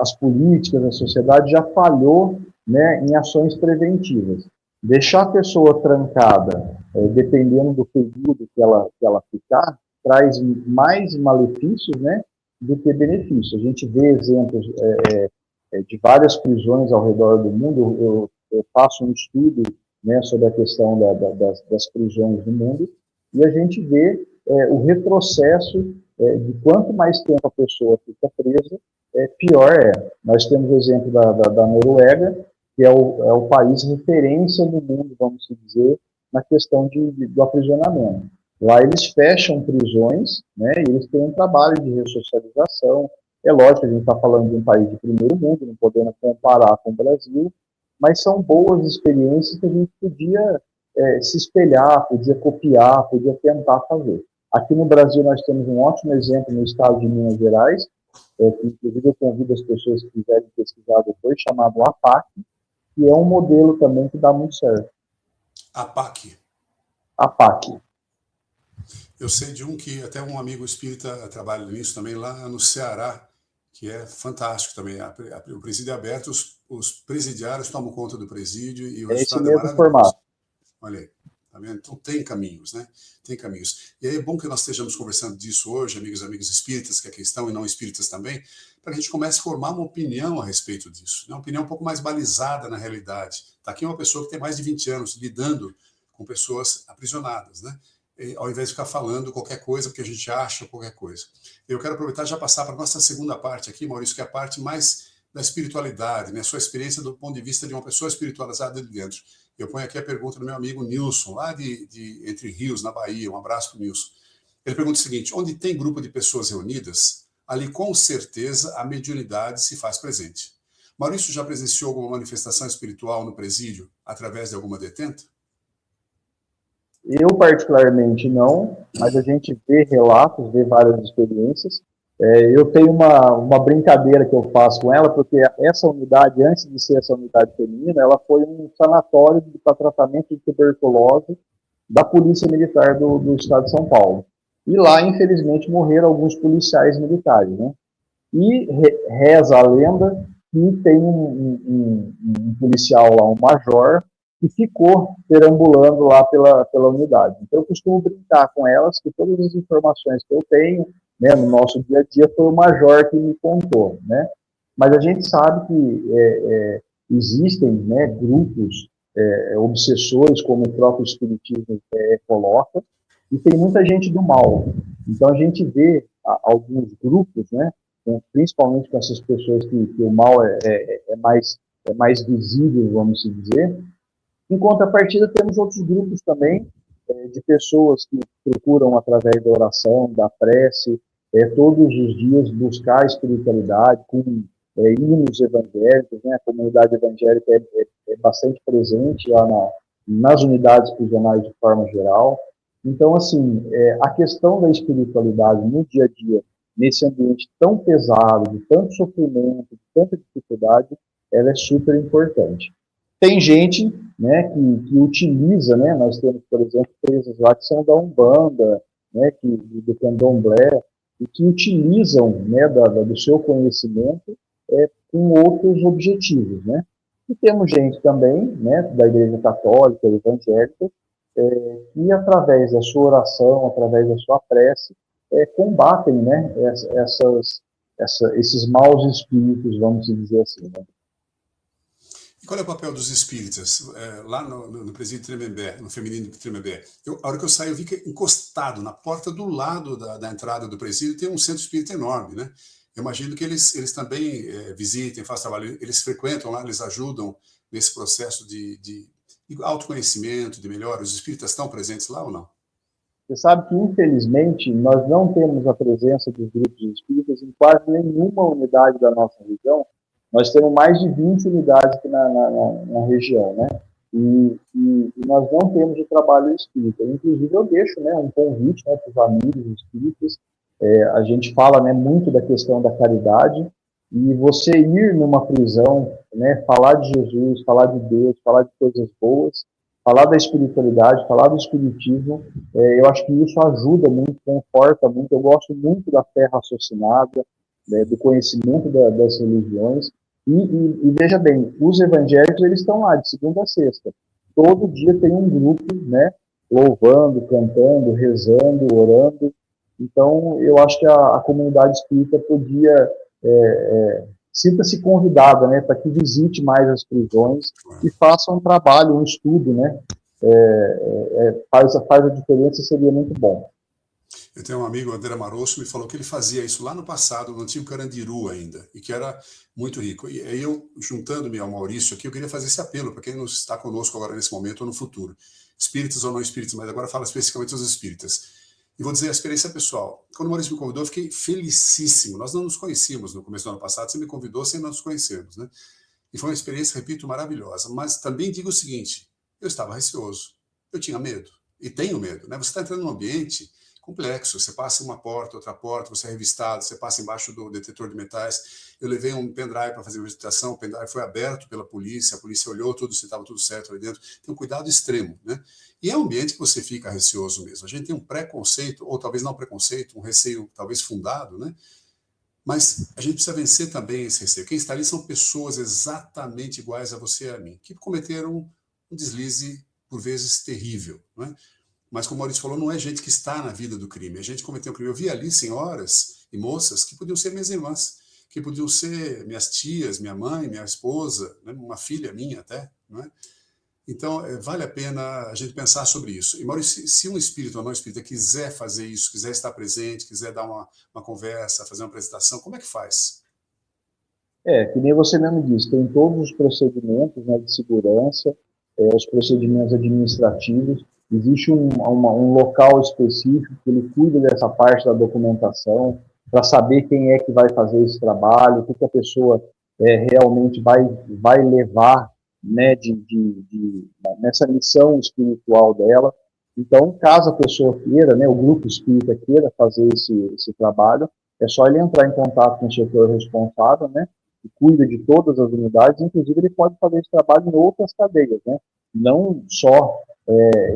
as políticas, a sociedade já falhou, né, em ações preventivas. Deixar a pessoa trancada, dependendo do período que ela ficar, traz mais malefícios, né, do que benefícios. A gente vê exemplos de várias prisões ao redor do mundo. Eu faço um estudo, né, sobre a questão das prisões no mundo, e a gente vê o retrocesso de quanto mais tempo a pessoa fica presa, pior é. Nós temos o exemplo da Noruega, que é o país referência do mundo, vamos dizer, na questão do aprisionamento. Lá eles fecham prisões, né, e eles têm um trabalho de ressocialização. É lógico que a gente está falando de um país de primeiro mundo, não podemos comparar com o Brasil, mas são boas experiências que a gente podia se espelhar, podia copiar, podia tentar fazer. Aqui no Brasil nós temos um ótimo exemplo no estado de Minas Gerais, que inclusive eu convido as pessoas que quiserem pesquisar depois, chamado APAC, que é um modelo também que dá muito certo. APAC. APAC. Eu sei de um que até um amigo espírita trabalha nisso também lá no Ceará, que é fantástico também. O presídio é aberto, os presidiários tomam conta do presídio e o resultado é maravilhoso. Formato. Olha aí, tá vendo? Então tem caminhos, né? Tem caminhos. E aí é bom que nós estejamos conversando disso hoje, amigos e amigas espíritas que aqui estão e não espíritas também, para que a gente comece a formar uma opinião a respeito disso, né? Uma opinião um pouco mais balizada na realidade. Está aqui uma pessoa que tem mais de 20 anos lidando com pessoas aprisionadas, né? Ao invés de ficar falando qualquer coisa, porque a gente acha qualquer coisa. Eu quero aproveitar e já passar para a nossa segunda parte aqui, Maurício, que é a parte mais da espiritualidade, né? Sua experiência do ponto de vista de uma pessoa espiritualizada de dentro. Eu ponho aqui a pergunta do meu amigo Nilson, lá de Entre Rios, na Bahia. Um abraço para o Nilson. Ele pergunta o seguinte: onde tem grupo de pessoas reunidas, ali com certeza a mediunidade se faz presente. Maurício já presenciou alguma manifestação espiritual no presídio através de alguma detenta? Eu, particularmente, não, mas a gente vê relatos, vê várias experiências. Eu tenho uma brincadeira que eu faço com ela, porque essa unidade, antes de ser essa unidade feminina, ela foi um sanatório para tratamento de tuberculose da Polícia Militar do Estado de São Paulo. E lá, infelizmente, morreram alguns policiais militares, né? E reza a lenda que tem um policial lá, um major, que ficou perambulando lá pela unidade. Então, eu costumo brincar com elas que todas as informações que eu tenho, né, no nosso dia a dia, foi o major que me contou, né? Mas a gente sabe que existem, né, grupos obsessores, como o próprio Espiritismo coloca, e tem muita gente do mal. Então, a gente vê alguns grupos, né, principalmente com essas pessoas que o mal é mais visível, vamos dizer. Em contrapartida, temos outros grupos também de pessoas que procuram, através da oração, da prece, todos os dias buscar a espiritualidade com hinos evangélicos, né? A comunidade evangélica é bastante presente lá nas unidades prisionais de forma geral. Então, assim, a questão da espiritualidade no dia a dia, nesse ambiente tão pesado, de tanto sofrimento, de tanta dificuldade, ela é super importante. Tem gente, né, que utiliza, né, nós temos, por exemplo, empresas lá que são da Umbanda, né, do Candomblé, e que utilizam, né, do seu conhecimento com outros objetivos, né. E temos gente também, né, da Igreja Católica, evangélica, que através da sua oração, através da sua prece, combatem, né, esses maus espíritos, vamos dizer assim, né. E qual é o papel dos espíritas? Lá no presídio Tremembé, no feminino de Tremembé, a hora que eu saí, eu vi que encostado na porta do lado da entrada do presídio tem um centro espírita enorme, né? Eu imagino que eles também visitem, façam trabalho, eles frequentam lá, eles ajudam nesse processo de autoconhecimento, de melhora. Os espíritas estão presentes lá ou não? Você sabe que, infelizmente, nós não temos a presença dos grupos espíritas em quase nenhuma unidade da nossa região. Nós temos mais de 20 unidades aqui na região, né? E nós não temos o trabalho espírita. Inclusive, eu deixo, né, um convite, né, para os amigos espíritas. A gente fala, né, muito da questão da caridade, e você ir numa prisão, né, falar de Jesus, falar de Deus, falar de coisas boas, falar da espiritualidade, falar do espiritismo, eu acho que isso ajuda muito, conforta muito. Eu gosto muito da fé raciocinada, né, do conhecimento das religiões. E veja bem, os evangélicos, eles estão lá de segunda a sexta. Todo dia tem um grupo, né, louvando, cantando, rezando, orando. Então, eu acho que a comunidade espírita podia sinta-se convidada, né, para que visite mais as prisões e faça um trabalho, um estudo, né, faz a diferença, seria muito bom. Eu tenho um amigo, André Marosso, me falou que ele fazia isso lá no passado, no antigo Carandiru ainda, e que era muito rico. E aí eu, juntando-me ao Maurício aqui, eu queria fazer esse apelo para quem não está conosco agora nesse momento ou no futuro. Espíritas ou não espíritas, mas agora fala especificamente dos espíritas. E vou dizer a experiência pessoal. Quando o Maurício me convidou, eu fiquei felicíssimo. Nós não nos conhecíamos no começo do ano passado, você me convidou sem nós nos conhecermos, né? E foi uma experiência, repito, maravilhosa. Mas também digo o seguinte, eu estava receoso, eu tinha medo, e tenho medo, né? Você está entrando num ambiente complexo, você passa uma porta, outra porta, você é revistado, você passa embaixo do detetor de metais. Eu levei um pendrive para fazer a visitação, o pendrive foi aberto pela polícia, a polícia olhou tudo, se estava tudo certo ali dentro. Tem um cuidado extremo, né? E é um ambiente que você fica receoso mesmo. A gente tem um preconceito, ou talvez não preconceito, um receio talvez fundado, né? Mas a gente precisa vencer também esse receio. Quem está ali são pessoas exatamente iguais a você e a mim, que cometeram um deslize, por vezes, terrível, né? Mas, como o Maurício falou, não é gente que está na vida do crime, é gente que cometeu o crime. Eu vi ali senhoras e moças que podiam ser minhas irmãs, que podiam ser minhas tias, minha mãe, minha esposa, né? Uma filha minha até, não é? Então, vale a pena a gente pensar sobre isso. E, Maurício, se um espírito ou não espírita quiser fazer isso, quiser estar presente, quiser dar uma conversa, fazer uma apresentação, como é que faz? Que nem você mesmo disse, tem todos os procedimentos, né, de segurança. os procedimentos administrativos. Existe um local específico que ele cuida dessa parte da documentação, para saber quem é que vai fazer esse trabalho, o que a pessoa realmente vai levar, né, nessa missão espiritual dela. Então, caso a pessoa queira, né, o grupo espírita queira fazer esse trabalho, é só ele entrar em contato com o setor responsável, né, que cuida de todas as unidades, inclusive ele pode fazer esse trabalho em outras cadeias, né, não só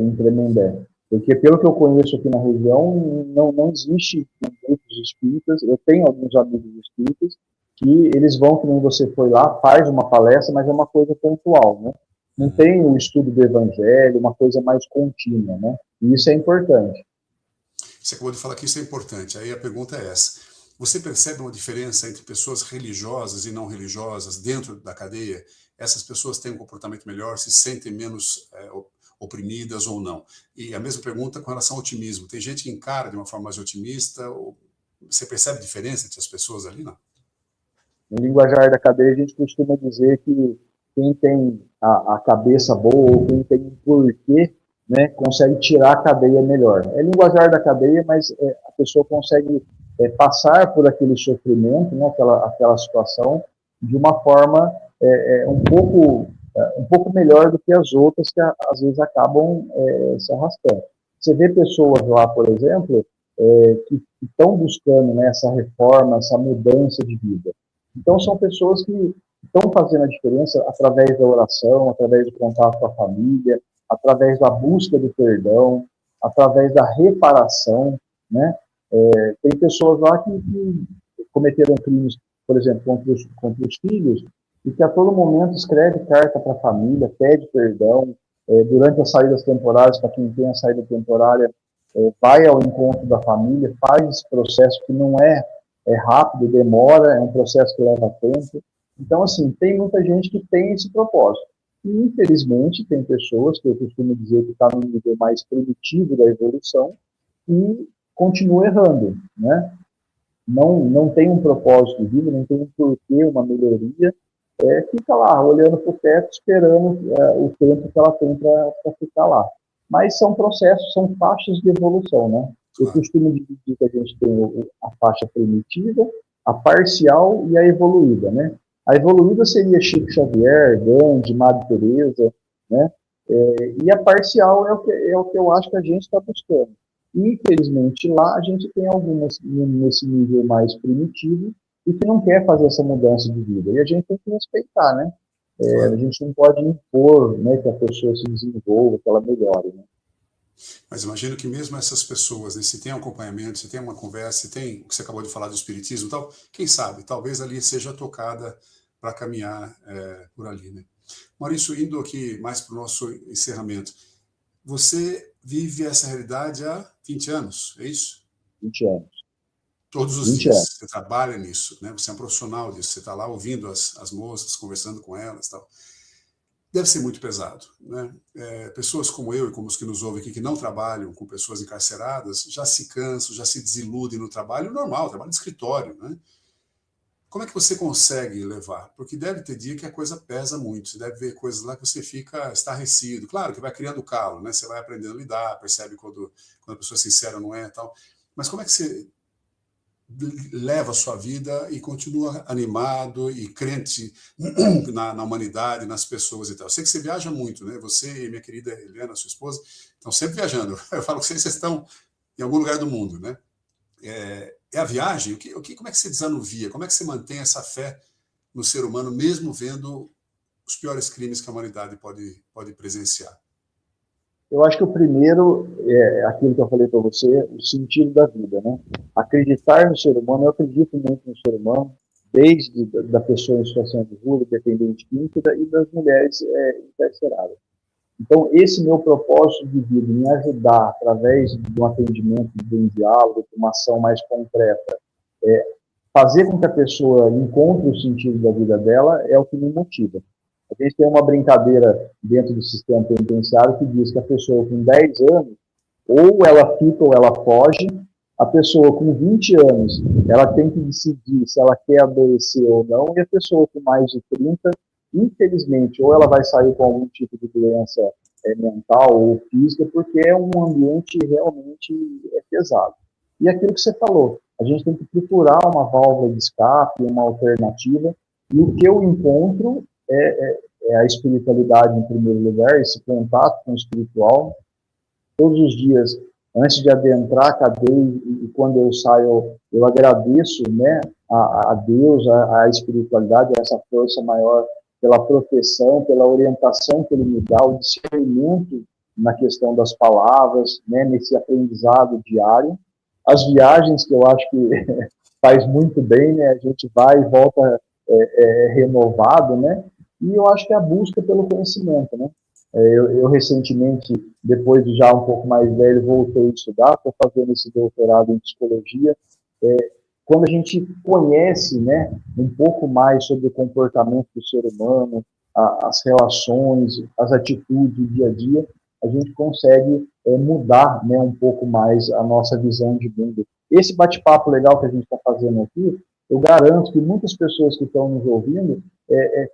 em Tremembé. Porque, pelo que eu conheço aqui na região, não existe grupos espíritas. Eu tenho alguns amigos espíritas que eles vão, como você foi lá, faz uma palestra, mas é uma coisa pontual, né? Não tem o estudo do evangelho, uma coisa mais contínua, né? E isso é importante. Você acabou de falar que isso é importante. Aí a pergunta é essa. Você percebe uma diferença entre pessoas religiosas e não religiosas dentro da cadeia? Essas pessoas têm um comportamento melhor, se sentem menos oprimidas ou não? E a mesma pergunta com relação ao otimismo. Tem gente que encara de uma forma mais otimista? Você percebe diferença entre as pessoas ali, não? No linguajar da cadeia, a gente costuma dizer que quem tem a cabeça boa ou quem tem um porquê, né, consegue tirar a cadeia melhor. É linguajar da cadeia, mas a pessoa consegue passar por aquele sofrimento, né, aquela situação, de uma forma um pouco melhor do que as outras que às vezes acabam se arrastando. Você vê pessoas lá, por exemplo, que estão buscando, né, essa reforma, essa mudança de vida. Então são pessoas que estão fazendo a diferença através da oração, através do contato com a família, através da busca do perdão, através da reparação, né? Tem pessoas lá que cometeram crimes, por exemplo, contra os filhos, e que a todo momento escreve carta para a família, pede perdão, durante as saídas temporárias, para quem tem a saída temporária, vai ao encontro da família, faz esse processo que não é rápido, demora, é um processo que leva tempo. Então, assim, tem muita gente que tem esse propósito. E, infelizmente, tem pessoas que eu costumo dizer que está no nível mais primitivo da evolução e continua errando, né? Não tem um propósito de vida, não tem um porquê, uma melhoria, fica lá, olhando para o teto, esperando o tempo que ela tem para ficar lá. Mas são processos, são faixas de evolução, né? Eu costumo dividir que a gente tem a faixa primitiva, a parcial e a evoluída, né? A evoluída seria Chico Xavier, Gandhi, Madre Teresa, né? E a parcial é o que eu acho que a gente está buscando. Infelizmente, lá a gente tem algumas nesse nível mais primitivo e que não quer fazer essa mudança de vida. E a gente tem que respeitar, né? A gente não pode impor, né, que a pessoa se desenvolva, que ela melhore, né? Mas imagino que mesmo essas pessoas, né, se tem um acompanhamento, se tem uma conversa, se tem o que você acabou de falar do espiritismo e tal, quem sabe, talvez ali seja tocada para caminhar por ali, né? Maurício, indo aqui mais para o nosso encerramento, você vive essa realidade há 20 anos, é isso? 20 anos. Todos os dias, você trabalha nisso, né? Você é um profissional disso, você está lá ouvindo as moças, conversando com elas e tal. Deve ser muito pesado, né? Pessoas como eu e como os que nos ouvem aqui, que não trabalham com pessoas encarceradas, já se cansam, já se desiludem no trabalho normal, trabalho de escritório, né? Como é que você consegue levar? Porque deve ter dia que a coisa pesa muito, você deve ver coisas lá que você fica estarrecido. Claro que vai criando calo, né? Você vai aprendendo a lidar, percebe quando a pessoa é sincera não é e tal. Mas como é que você leva a sua vida e continua animado e crente na humanidade, nas pessoas e tal? Eu sei que você viaja muito, né? Você e minha querida Helena, sua esposa, estão sempre viajando. Eu falo que vocês estão em algum lugar do mundo, né? É a viagem? Como é que você desanuvia? Como é que você mantém essa fé no ser humano, mesmo vendo os piores crimes que a humanidade pode presenciar? Eu acho que o primeiro é aquilo que eu falei para você, o sentido da vida, né? Acreditar no ser humano, eu acredito muito no ser humano, desde da pessoa em situação de rua, dependente química, e das mulheres encarceradas. Então, esse meu propósito de vida, em ajudar, através de um atendimento, de um diálogo, de uma ação mais concreta, fazer com que a pessoa encontre o sentido da vida dela, é o que me motiva. A gente tem uma brincadeira dentro do sistema penitenciário que diz que a pessoa com 10 anos, ou ela fica ou ela foge. A pessoa com 20 anos, ela tem que decidir se ela quer adoecer ou não, e a pessoa com mais de 30 infelizmente, ou ela vai sair com algum tipo de doença mental ou física, porque é um ambiente realmente pesado. E aquilo que você falou, a gente tem que procurar uma válvula de escape, uma alternativa, e o que eu encontro é a espiritualidade em primeiro lugar, esse contato com o espiritual. Todos os dias, antes de adentrar a cadeia e quando eu saio, eu agradeço, né, a Deus, a espiritualidade, a essa força maior, pela proteção, pela orientação que Ele me dá, o discernimento na questão das palavras, né, nesse aprendizado diário. As viagens, que eu acho que faz muito bem, né, a gente vai e volta renovado, né, e eu acho que é a busca pelo conhecimento, né. Eu recentemente, depois de já um pouco mais velho, voltei a estudar, estou fazendo esse doutorado em psicologia. Quando a gente conhece, né, um pouco mais sobre o comportamento do ser humano, as relações, as atitudes do dia a dia, a gente consegue mudar, né, um pouco mais a nossa visão de mundo. Esse bate-papo legal que a gente está fazendo aqui, eu garanto que muitas pessoas que estão nos ouvindo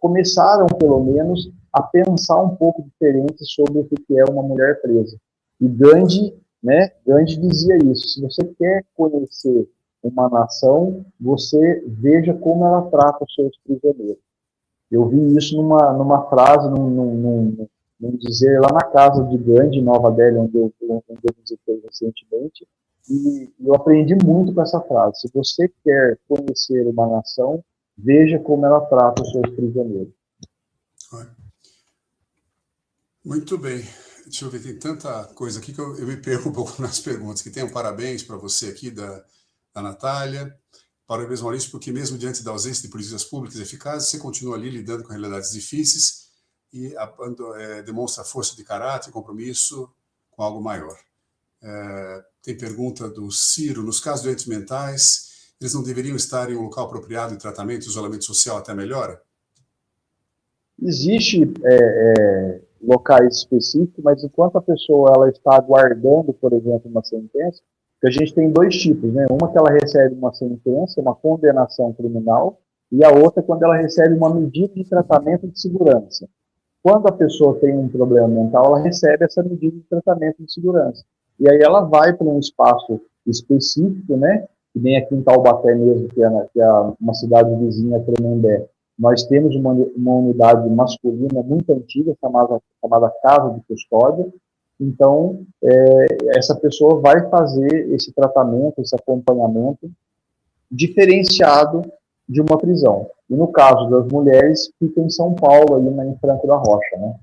começaram, pelo menos, a pensar um pouco diferente sobre o que é uma mulher presa. E Gandhi, né, Gandhi dizia isso: se você quer conhecer uma nação, você veja como ela trata os seus prisioneiros. Eu vi isso numa frase, num dizer lá na casa de Gandhi, em Nova Delhi, onde eu visitei recentemente, e eu aprendi muito com essa frase: se você quer conhecer uma nação, veja como ela trata os seus prisioneiros. Muito bem. Deixa eu ver, tem tanta coisa aqui que eu me perco um pouco nas perguntas. Que tem um parabéns para você aqui, da Natália. Parabéns, Maurício, porque mesmo diante da ausência de políticas públicas eficazes, você continua ali lidando com realidades difíceis e demonstra força de caráter e compromisso com algo maior. Tem pergunta do Ciro: nos casos de doentes mentais, eles não deveriam estar em um local apropriado de tratamento e isolamento social até melhora? Existe locais específicos, mas enquanto a pessoa ela está aguardando, por exemplo, uma sentença, que a gente tem dois tipos, né? Uma que ela recebe uma sentença, uma condenação criminal, e a outra quando ela recebe uma medida de tratamento de segurança. Quando a pessoa tem um problema mental, ela recebe essa medida de tratamento de segurança. E aí ela vai para um espaço específico, né? Que nem aqui em Taubaté mesmo, que é uma cidade vizinha, Tremembé. Nós temos uma unidade masculina muito antiga, chamada Casa de Custódia. Então, essa pessoa vai fazer esse tratamento, esse acompanhamento diferenciado de uma prisão. E no caso das mulheres, fica em São Paulo, aí em Franco da Rocha, né?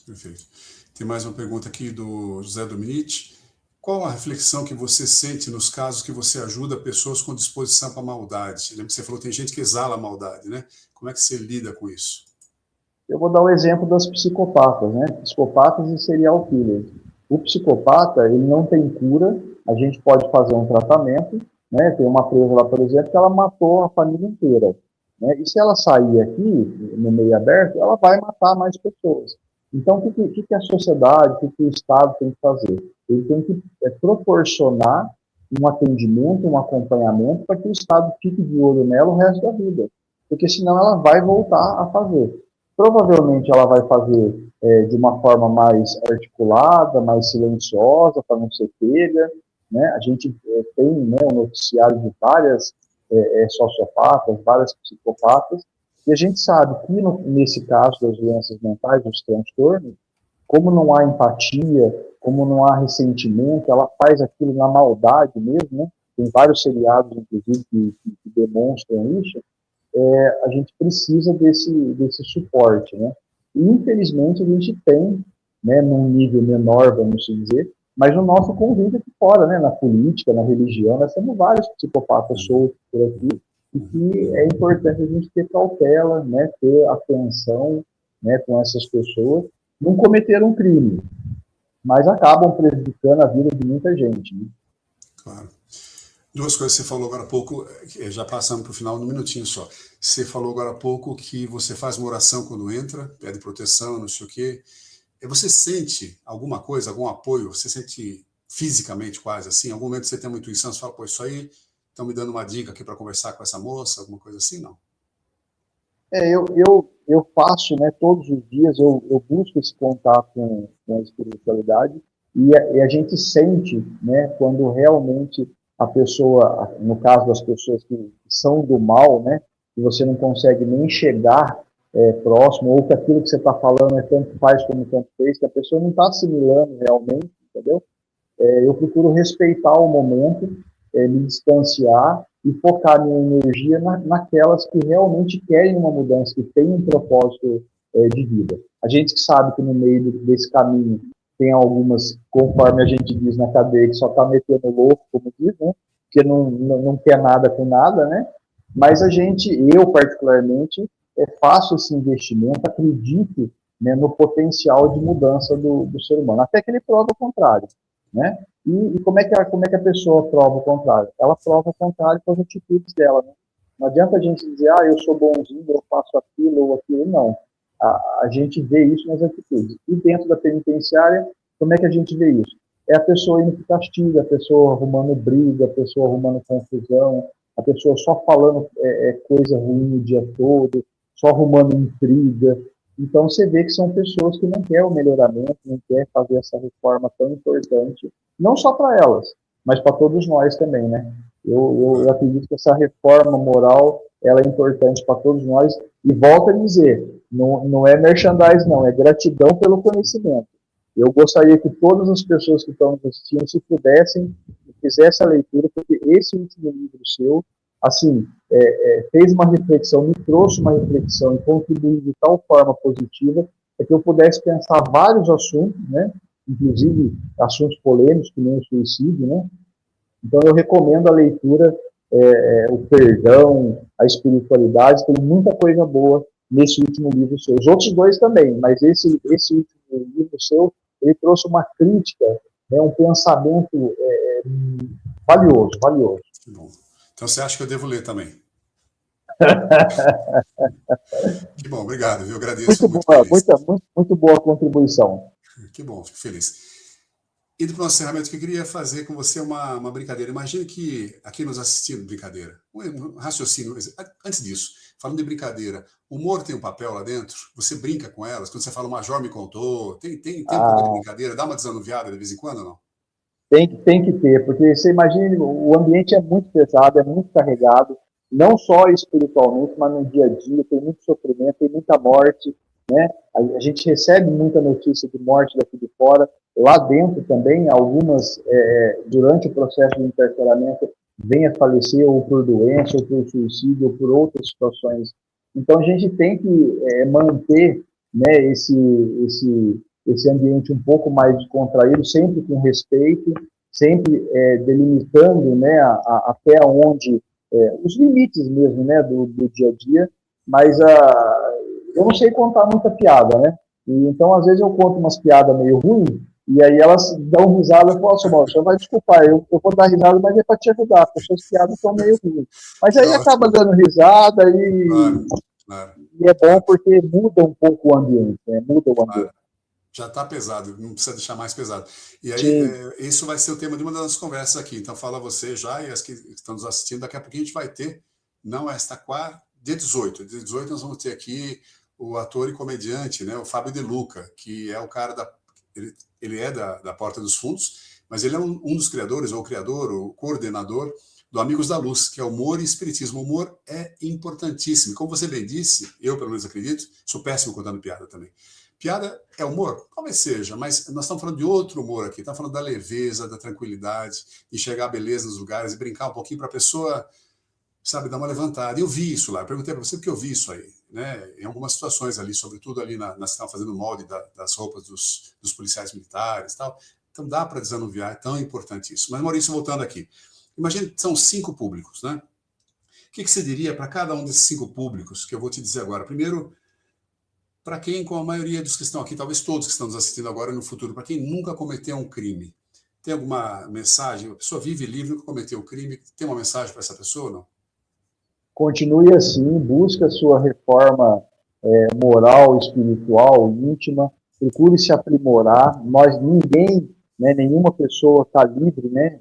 Perfeito. Tem mais uma pergunta aqui do José Dominici. Qual a reflexão que você sente nos casos que você ajuda pessoas com disposição para a maldade? Lembra que você falou que tem gente que exala a maldade, né? Como é que você lida com isso? Eu vou dar o exemplo das psicopatas, né? Psicopatas e serial killers. O psicopata, ele não tem cura, a gente pode fazer um tratamento, né? Tem uma presa lá, por exemplo, que ela matou a família inteira, né? E se ela sair aqui, no meio aberto, ela vai matar mais pessoas. Então, o que a sociedade, o que o Estado tem que fazer? Ele tem que proporcionar um atendimento, um acompanhamento, para que o Estado fique de olho nela o resto da vida. Porque senão ela vai voltar a fazer. Provavelmente ela vai fazer de uma forma mais articulada, mais silenciosa, para não ser pega, né? A gente tem, né, um noticiário de várias sociopatas, várias psicopatas, e a gente sabe que nesse caso das doenças mentais, dos transtornos, como não há empatia, como não há ressentimento, ela faz aquilo na maldade mesmo, né? Tem vários seriados, inclusive, que demonstram isso. A gente precisa desse suporte, né? E, infelizmente, a gente tem, né, num nível menor, vamos dizer, mas no nosso convívio aqui fora, né, na política, na religião, nós temos vários psicopatas soltos por aqui, e que é importante a gente ter cautela, né, ter atenção, né, com essas pessoas, não cometer um crime, mas acabam prejudicando a vida de muita gente, né? Claro. Duas coisas que você falou agora há pouco, já passando para o final, num minutinho só. Você falou agora há pouco que você faz uma oração quando entra, pede proteção, não sei o quê. Você sente alguma coisa, algum apoio? Você sente fisicamente quase assim? Em algum momento você tem uma intuição, você fala, pô, isso aí, estão me dando uma dica aqui para conversar com essa moça, alguma coisa assim, não? eu faço, né, todos os dias, eu busco esse contato com a espiritualidade, e a gente sente, né, quando realmente a pessoa, no caso das pessoas que são do mal, né, que você não consegue nem chegar próximo, ou que aquilo que você está falando é tanto faz como tanto fez, que a pessoa não está assimilando realmente, entendeu? Eu procuro respeitar o momento, me distanciar e focar minha energia naquelas que realmente querem uma mudança, que têm um propósito de vida. A gente que sabe que no meio desse caminho tem algumas, conforme a gente diz na cadeia, que só está metendo louco, como diz, né? Que não quer nada com nada, né? Mas eu particularmente, faço esse investimento, acredito, né, no potencial de mudança do ser humano, até que ele prove o contrário, né? E como é que a pessoa prova o contrário? Ela prova o contrário com as atitudes dela, né? Não adianta a gente dizer, eu sou bonzinho, eu faço aquilo ou aquilo, não. A gente vê isso nas atitudes. E dentro da penitenciária, como é que a gente vê isso? É a pessoa indo para o castigo, a pessoa arrumando briga, a pessoa arrumando confusão, a pessoa só falando coisa ruim o dia todo, só arrumando intriga. Então você vê que são pessoas que não querem o melhoramento, não querem fazer essa reforma tão importante, não só para elas, mas para todos nós também, né? Eu acredito que essa reforma moral ela é importante para todos nós, e volto a dizer, não é merchandise não, é gratidão pelo conhecimento. Eu gostaria que todas as pessoas que estão nos assistindo, se pudessem, fizessem a leitura, porque esse último livro seu, assim, fez uma reflexão, me trouxe uma reflexão e contribuiu de tal forma positiva, que eu pudesse pensar vários assuntos, né? Inclusive assuntos polêmicos, que nem o suicídio, né? Então eu recomendo a leitura, o perdão, a espiritualidade, tem muita coisa boa nesse último livro seu. Os outros dois também, mas esse último livro seu, ele trouxe uma crítica, né, um pensamento valioso, valioso. Que bom. Então você acha que eu devo ler também? Que bom, obrigado, eu agradeço, muito feliz. Muito boa contribuição. Que bom, fico feliz. Indo para o nosso encerramento, que eu queria fazer com você uma brincadeira. Imagine que aqui nos assistindo, brincadeira, um raciocínio. Antes disso, falando de brincadeira, o humor tem um papel lá dentro? Você brinca com elas? Quando você fala, o Major me contou, tem um pouco de brincadeira? Dá uma desanuviada de vez em quando ou não? Tem que ter, porque você imagina, o ambiente é muito pesado, é muito carregado, não só espiritualmente, mas no dia a dia, tem muito sofrimento, tem muita morte, né? A gente recebe muita notícia de morte daqui de fora, lá dentro também, algumas, durante o processo de encarceramento, vêm a falecer ou por doença, ou por suicídio, ou por outras situações. Então a gente tem que manter, né, esse ambiente um pouco mais descontraído, sempre com respeito, sempre delimitando, né, até onde, os limites mesmo, né, do dia a dia, mas eu não sei contar muita piada, né, e, então às vezes eu conto umas piadas meio ruins, e aí elas dão risada, eu falo, nossa, Mauro, você vai desculpar, eu vou dar risada, mas é para te ajudar, porque suas piadas são meio ruins. Mas aí acaba dando risada Claro. E é bom porque muda um pouco o ambiente, né, muda o ambiente. Já está pesado, não precisa deixar mais pesado. E aí, isso vai ser o tema de uma das nossas conversas aqui. Então, fala você já e as que estão nos assistindo. Daqui a pouquinho a gente vai ter, não esta quarta, dia 18. Dia 18 nós vamos ter aqui o ator e comediante, né, o Fábio De Luca, que é o cara ele é da Porta dos Fundos, mas ele é um dos criadores, ou o criador, o coordenador do Amigos da Luz, que é humor e espiritismo. O humor é importantíssimo. Como você bem disse, eu pelo menos acredito, sou péssimo contando piada também. Piada é humor? Talvez seja, mas nós estamos falando de outro humor aqui. Estamos falando da leveza, da tranquilidade, de enxergar a beleza nos lugares e brincar um pouquinho para a pessoa, sabe, dar uma levantada. Eu vi isso lá, eu perguntei para você porque eu vi isso aí, né? Em algumas situações ali, sobretudo ali na estavam fazendo molde das roupas dos policiais militares e tal. Então dá para desanuviar, é tão importante isso. Mas, Maurício, voltando aqui. Imagine que são 5 públicos, né? O que você diria para cada um desses 5 públicos, que eu vou te dizer agora? Primeiro, para quem, com a maioria dos que estão aqui, talvez todos que estão nos assistindo agora e no futuro, para quem nunca cometeu um crime, tem alguma mensagem? A pessoa vive livre, nunca cometeu um crime, tem uma mensagem para essa pessoa ou não? Continue assim, busque a sua reforma moral, espiritual, íntima, procure se aprimorar. Ninguém, né, nenhuma pessoa está livre, né,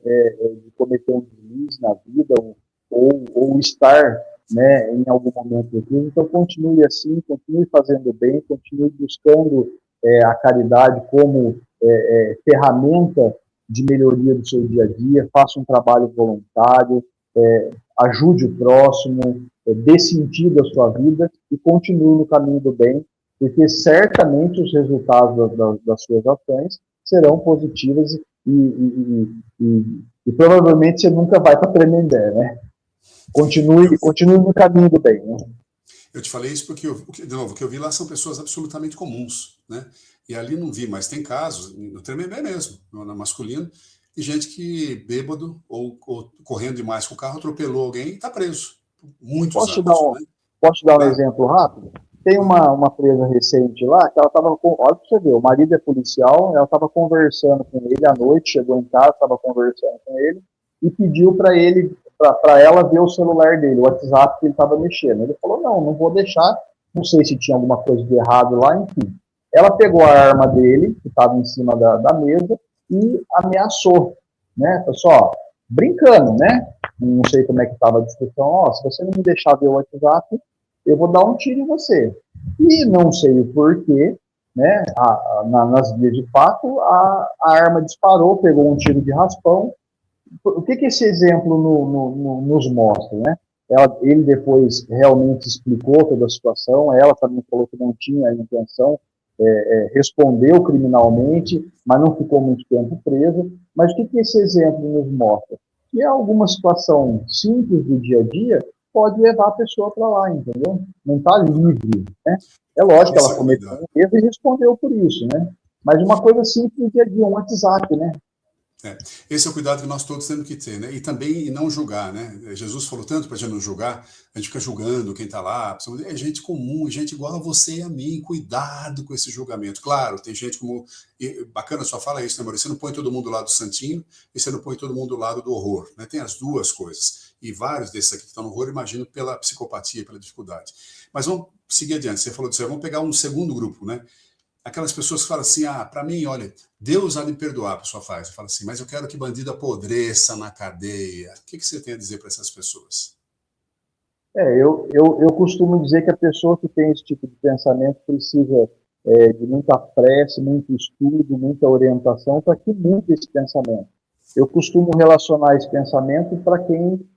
de cometer um deslize na vida ou estar né, em algum momento da crise. Então, continue assim, continue fazendo bem, continue buscando a caridade como ferramenta de melhoria do seu dia a dia, faça um trabalho voluntário, ajude o próximo, dê sentido à sua vida e continue no caminho do bem, porque certamente os resultados das suas ações serão positivas e provavelmente você nunca vai para Tremembé, né? Continue no caminho do bem, né? Eu te falei isso porque, de novo, o que eu vi lá são pessoas absolutamente comuns, né? E ali não vi, mas tem casos, no Tremembé mesmo, no masculino, de gente que bêbado ou correndo demais com o carro atropelou alguém e está preso. Muitos anos. Posso te dar um exemplo rápido? Tem uma presa recente lá, que ela estava com... Olha para você ver, o marido é policial, ela estava conversando com ele à noite, chegou em casa, estava conversando com ele, e pediu para ela ver o celular dele, o WhatsApp que ele estava mexendo. Ele falou, não vou deixar, não sei se tinha alguma coisa de errado lá, enfim. Ela pegou a arma dele, que estava em cima da mesa, e ameaçou, né? Pessoal, brincando, né? Não sei como é que estava a discussão, se você não me deixar ver o WhatsApp, eu vou dar um tiro em você. E não sei o porquê, né? Nas vias de fato, a arma disparou, pegou um tiro de raspão. O que esse exemplo nos mostra, né? Ele depois realmente explicou toda a situação, ela também falou que não tinha a intenção, respondeu criminalmente, mas não ficou muito tempo presa. Mas o que esse exemplo nos mostra? Que alguma situação simples do dia a dia pode levar a pessoa para lá, entendeu? Não está livre, né? É lógico que ela cometeu um erro e respondeu por isso, né? Mas uma coisa simples do dia a dia, um WhatsApp, né? Esse é o cuidado que nós todos temos que ter, né? E também não julgar, né? Jesus falou tanto para a gente não julgar, a gente fica julgando quem está lá, é gente comum, gente igual a você e a mim, cuidado com esse julgamento. Claro, tem gente como... Bacana a sua fala isso, né, Maurício? Você não põe todo mundo do lado do santinho e você não põe todo mundo do lado do horror, né? Tem as duas coisas. E vários desses aqui que estão no horror, imagino, pela psicopatia, pela dificuldade. Mas vamos seguir adiante. Você falou disso, vamos pegar um segundo grupo, né? Aquelas pessoas que falam assim, para mim, olha, Deus há de me perdoar, a pessoa faz. Fala assim, mas eu quero que bandido apodreça na cadeia. O que você tem a dizer para essas pessoas? Eu costumo dizer que a pessoa que tem esse tipo de pensamento precisa de muita prece, muito estudo, muita orientação para que mude esse pensamento. Eu costumo relacionar esse pensamento para quem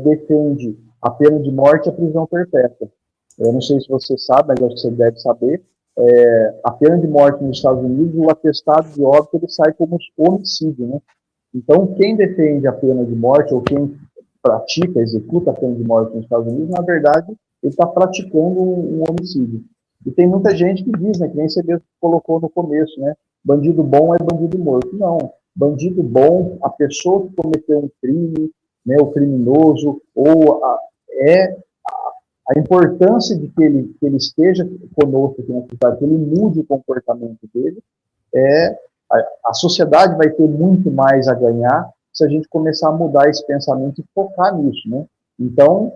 defende a pena de morte e a prisão perpétua. Eu não sei se você sabe, mas acho que você deve saber, a pena de morte nos Estados Unidos, o atestado de óbito ele sai como homicídio, né? Então, quem defende a pena de morte ou quem pratica, executa a pena de morte nos Estados Unidos, na verdade, ele está praticando um homicídio. E tem muita gente que diz, né, que nem você mesmo colocou no começo, né? Bandido bom é bandido morto. Não. Bandido bom, a pessoa que cometeu um crime, né, o criminoso, ou a importância de que ele esteja conosco aqui na sociedade, que ele mude o comportamento dele, a sociedade vai ter muito mais a ganhar se a gente começar a mudar esse pensamento e focar nisso, né? Então,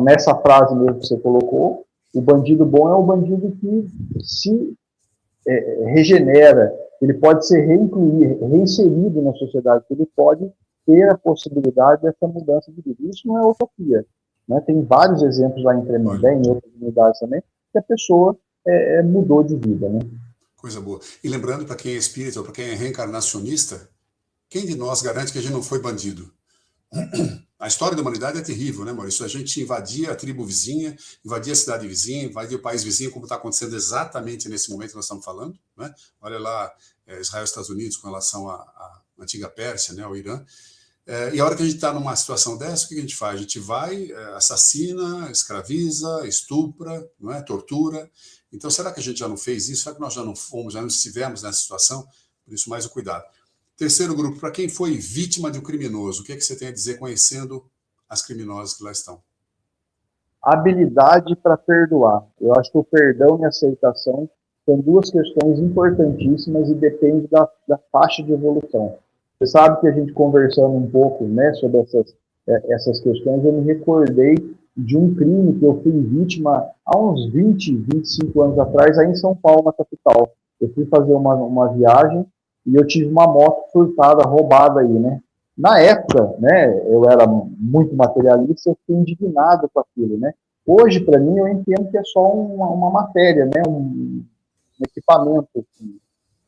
nessa frase mesmo que você colocou, o bandido bom é o bandido que se regenera, ele pode ser reinserido na sociedade, ele pode ter a possibilidade dessa mudança de vida. Isso não é utopia. Né? Tem vários exemplos lá em Tremembé, em outras unidades também, que a pessoa mudou de vida. Né? Coisa boa. E lembrando, para quem é espírita ou para quem é reencarnacionista, quem de nós garante que a gente não foi bandido? A história da humanidade é terrível, né, Maurício? A gente invadia a tribo vizinha, invadia a cidade vizinha, invadia o país vizinho, como está acontecendo exatamente nesse momento que nós estamos falando. Né? Olha lá, Israel e Estados Unidos com relação à antiga Pérsia, né, ao Irã. E a hora que a gente está numa situação dessa, o que a gente faz? A gente vai, assassina, escraviza, estupra, não é? Tortura. Então, será que a gente já não fez isso? Será que nós já não fomos, já não estivemos nessa situação? Por isso, mais o cuidado. Terceiro grupo, para quem foi vítima de um criminoso, o que você tem a dizer conhecendo as criminosas que lá estão? Habilidade para perdoar. Eu acho que o perdão e a aceitação são duas questões importantíssimas e depende da faixa de evolução. Você sabe que a gente conversando um pouco, né, sobre essas questões, eu me recordei de um crime que eu fui vítima há uns 20, 25 anos atrás, aí em São Paulo, na capital. Eu fui fazer uma viagem e eu tive uma moto furtada, roubada aí, né? Na época, né, eu era muito materialista, eu fiquei indignado com aquilo, né? Hoje, para mim, eu entendo que é só uma matéria, né, um equipamento. Assim.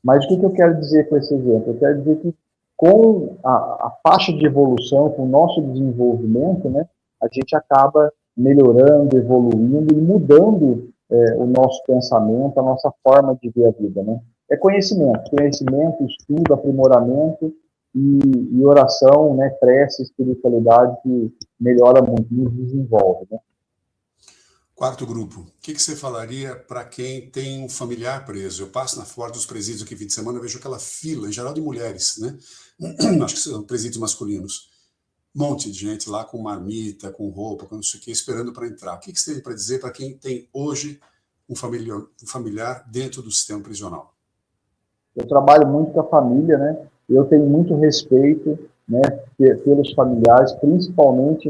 Mas o que eu quero dizer com esse exemplo? Eu quero dizer que com a faixa de evolução, com o nosso desenvolvimento, né, a gente acaba melhorando, evoluindo e mudando o nosso pensamento, a nossa forma de ver a vida, né? É conhecimento, estudo, aprimoramento e oração, né, prece, espiritualidade que melhora muito, nos desenvolve, né? Quarto grupo, o que você falaria para quem tem um familiar preso? Eu passo na porta dos presídios aqui fim de semana, vejo aquela fila, em geral de mulheres, né? Acho que são presídios masculinos. Um monte de gente lá com marmita, com roupa, com não sei o que, esperando para entrar. O que você tem para dizer para quem tem hoje um familiar dentro do sistema prisional? Eu trabalho muito com a família, né? Eu tenho muito respeito, né, pelos familiares, principalmente